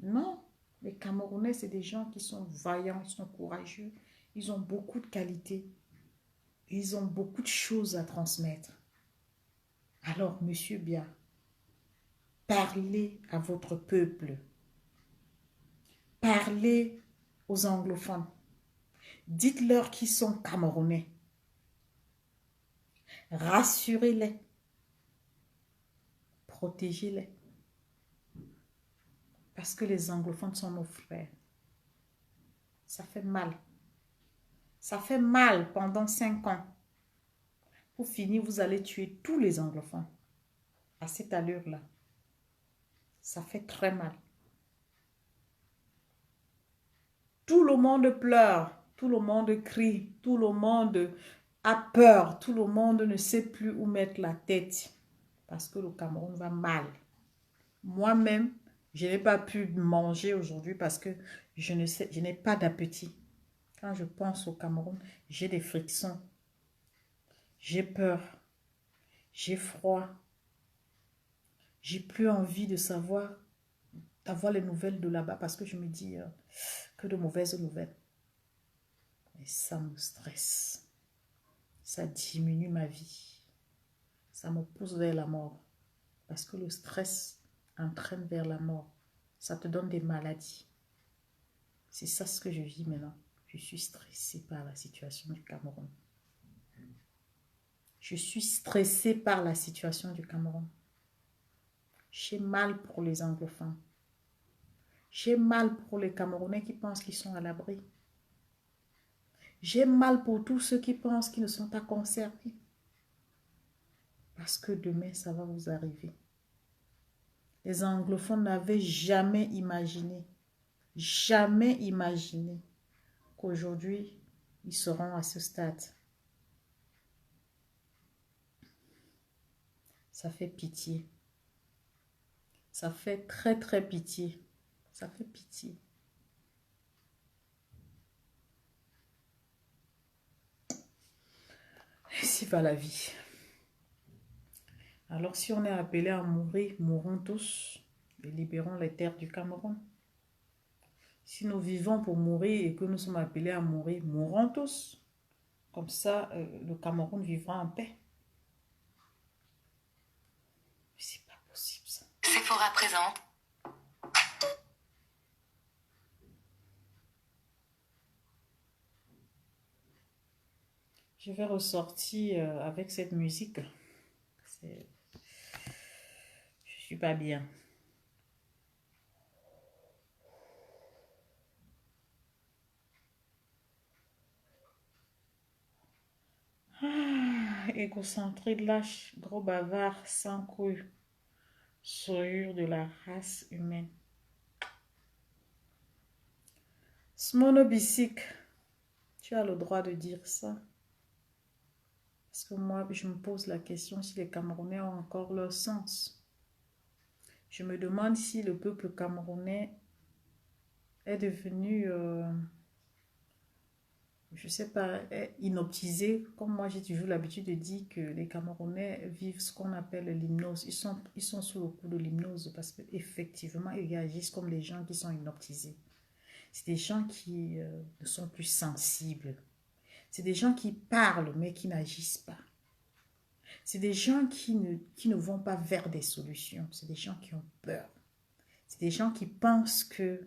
Non, les Camerounais, c'est des gens qui sont vaillants, ils sont courageux, ils ont beaucoup de qualités, ils ont beaucoup de choses à transmettre. Alors, Monsieur Biya, parlez à votre peuple. Parlez aux anglophones. Dites-leur qu'ils sont Camerounais. Rassurez-les. Protégez-les. Parce que les anglophones sont nos frères. Ça fait mal. Ça fait mal pendant 5 ans. Pour finir, vous allez tuer tous les anglophones. À cette allure-là. Ça fait très mal. Tout le monde pleure, tout le monde crie, tout le monde a peur, tout le monde ne sait plus où mettre la tête. parce que le Cameroun va mal. Moi-même, je n'ai pas pu manger aujourd'hui parce que je n'ai pas d'appétit. Quand je pense au Cameroun, j'ai des frictions, j'ai peur, j'ai froid, j'ai plus envie de savoir, d'avoir les nouvelles de là-bas parce que je me dis que de mauvaises nouvelles. Et ça me stresse, ça diminue ma vie, ça me pousse vers la mort parce que le stress entraîne vers la mort, ça te donne des maladies. C'est ça ce que je vis maintenant. Je suis stressée par la situation du Cameroun. Je suis stressée par la situation du Cameroun. J'ai mal pour les anglophones. J'ai mal pour les Camerounais qui pensent qu'ils sont à l'abri. J'ai mal pour tous ceux qui pensent qu'ils ne sont pas concernés. Parce que demain, ça va vous arriver. Les anglophones n'avaient jamais imaginé qu'aujourd'hui, ils seront à ce stade. Ça fait pitié. Ça fait très, très pitié. Ça fait pitié. Ainsi va la vie. Alors si on est appelé à mourir, mourons tous et libérons les terres du Cameroun. Si nous vivons pour mourir et que nous sommes appelés à mourir, mourons tous. Comme ça, le Cameroun vivra en paix. C'est pas possible ça. Sephora présente. Je vais ressortir avec cette musique. Je suis pas bien. Égocentré, lâche, gros bavard, sans couille, souillure de la race humaine. Smono Bissik, tu as le droit de dire ça. Parce que moi, je me pose la question si les Camerounais ont encore leur sens. Je me demande si le peuple camerounais est devenu, je ne sais pas, inoptisé. Comme moi, j'ai toujours l'habitude de dire que les Camerounais vivent ce qu'on appelle l'hypnose. Ils sont sous le coup de l'hypnose parce qu'effectivement, ils réagissent comme les gens qui sont inoptisés. C'est des gens qui ne sont plus sensibles. C'est des gens qui parlent mais qui n'agissent pas. C'est des gens qui ne vont pas vers des solutions. C'est des gens qui ont peur. C'est des gens qui pensent que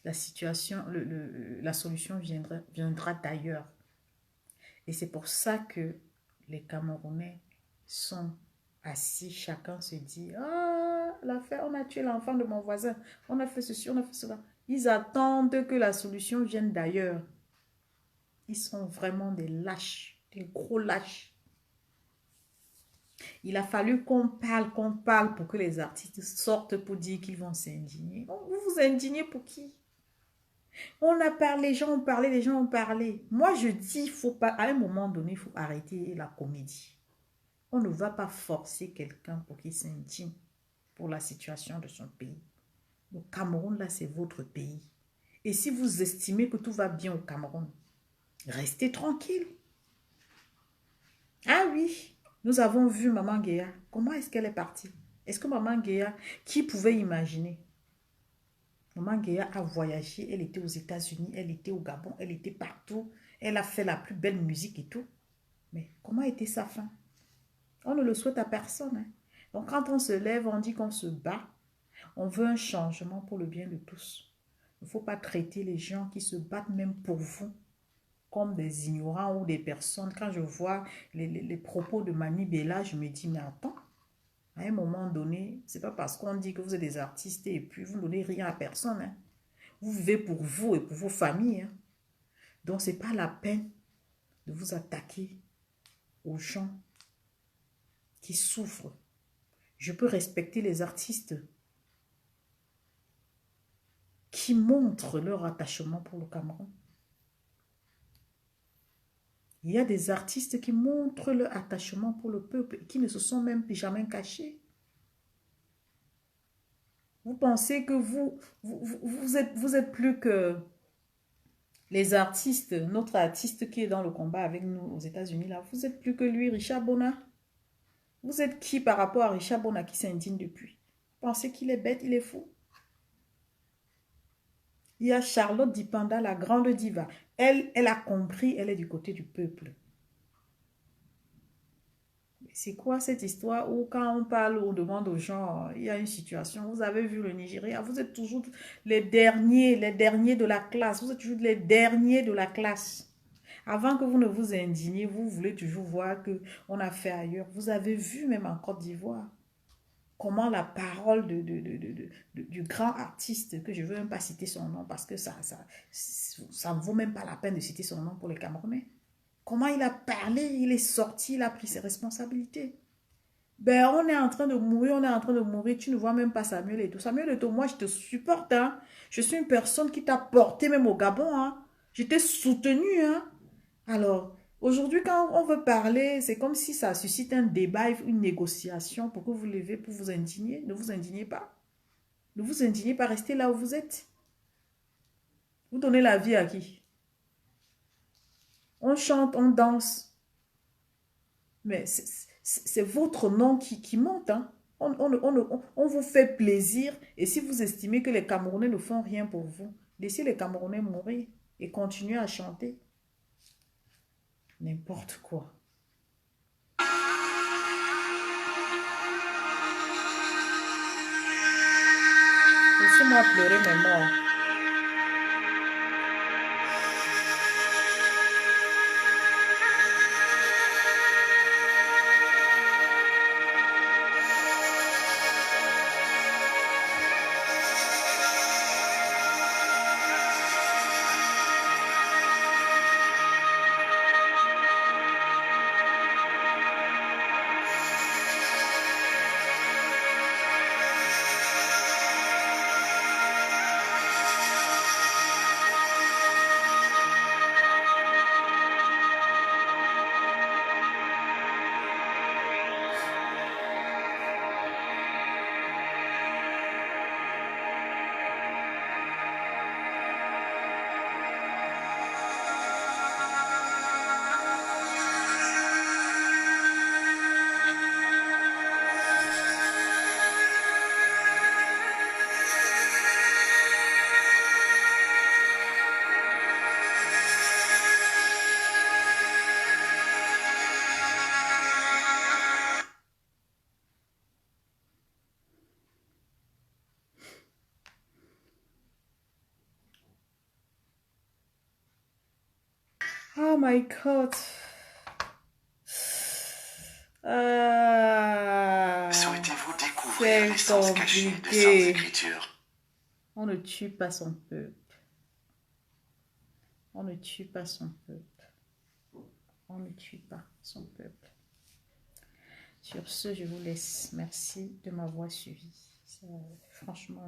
la situation, la solution viendra d'ailleurs. Et c'est pour ça que les Camerounais sont assis. Chacun se dit, ah, l'affaire, on a tué l'enfant de mon voisin. On a fait ceci, on a fait cela. Ils attendent que la solution vienne d'ailleurs. Ils sont vraiment des lâches, des gros lâches. Il a fallu qu'on parle pour que les artistes sortent pour dire qu'ils vont s'indigner. Vous vous indignez pour qui? On a parlé, les gens ont parlé, les gens ont parlé. Moi, je dis, il faut pas, à un moment donné, il faut arrêter la comédie. On ne va pas forcer quelqu'un pour qu'il s'indigne pour la situation de son pays. Le Cameroun, là, c'est votre pays. Et si vous estimez que tout va bien au Cameroun, restez tranquille. Ah oui, nous avons vu Maman Guéa. Comment est-ce qu'elle est partie? Est-ce que Maman Guéa, qui pouvait imaginer? Maman Guéa a voyagé, elle était aux États-Unis, elle était au Gabon, elle était partout. Elle a fait la plus belle musique et tout. Mais comment était sa fin? On ne le souhaite à personne. Hein? Donc quand on se lève, on dit qu'on se bat. On veut un changement pour le bien de tous. Il ne faut pas traiter les gens qui se battent même pour vous comme des ignorants ou des personnes. Quand je vois les propos de Mani Bella, je me dis, mais attends, à un moment donné, c'est pas parce qu'on dit que vous êtes des artistes et puis vous ne donnez rien à personne. Hein. Vous vivez pour vous et pour vos familles. Hein. Donc, ce n'est pas la peine de vous attaquer aux gens qui souffrent. Je peux respecter les artistes qui montrent leur attachement pour le Cameroun. Il y a des artistes qui montrent leur attachement pour le peuple et qui ne se sont même jamais cachés. Vous pensez que vous êtes plus que les artistes, notre artiste qui est dans le combat avec nous aux États-Unis, là, vous êtes plus que lui, Richard Bona. Vous êtes qui par rapport à Richard Bona qui s'indigne depuis? Vous pensez qu'il est bête, il est fou? Il y a Charlotte Dipanda, la grande diva. Elle a compris, elle est du côté du peuple. C'est quoi cette histoire où quand on parle, on demande aux gens, il y a une situation, vous avez vu le Nigeria, vous êtes toujours les derniers de la classe, vous êtes toujours les derniers de la classe. Avant que vous ne vous indigniez, vous voulez toujours voir que on a fait ailleurs. Vous avez vu même en Côte d'Ivoire comment la parole du grand artiste, que je ne veux même pas citer son nom parce que ça ne vaut même pas la peine de citer son nom pour les Camerounais. Comment il a parlé, il est sorti, il a pris ses responsabilités. Ben, on est en train de mourir, tu ne vois même pas Samuel Eto'o. Samuel Eto'o, moi, je te supporte, hein. Je suis une personne qui t'a porté même au Gabon, hein. Je t'ai soutenu, hein. Alors, aujourd'hui, quand on veut parler, c'est comme si ça suscite un débat, une négociation pour que vous levez, pour vous indigner. Ne vous indignez pas. Ne vous indignez pas, restez là où vous êtes. Vous donnez la vie à qui? On chante, on danse. Mais c'est votre nom qui monte. Hein. On vous fait plaisir. Et si vous estimez que les Camerounais ne font rien pour vous, laissez les Camerounais mourir et continuez à chanter. N'importe quoi. Laissez-moi pleurer mes morts. Oh my God. Souhaitez-vous découvrir l'essence cachée de Saintes Écritures? On ne tue pas son peuple. On ne tue pas son peuple. On ne tue pas son peuple. Sur ce, je vous laisse. Merci de m'avoir suivi. Franchement,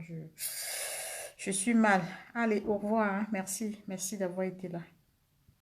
je suis mal. Allez, au revoir. Hein. Merci. Merci d'avoir été là.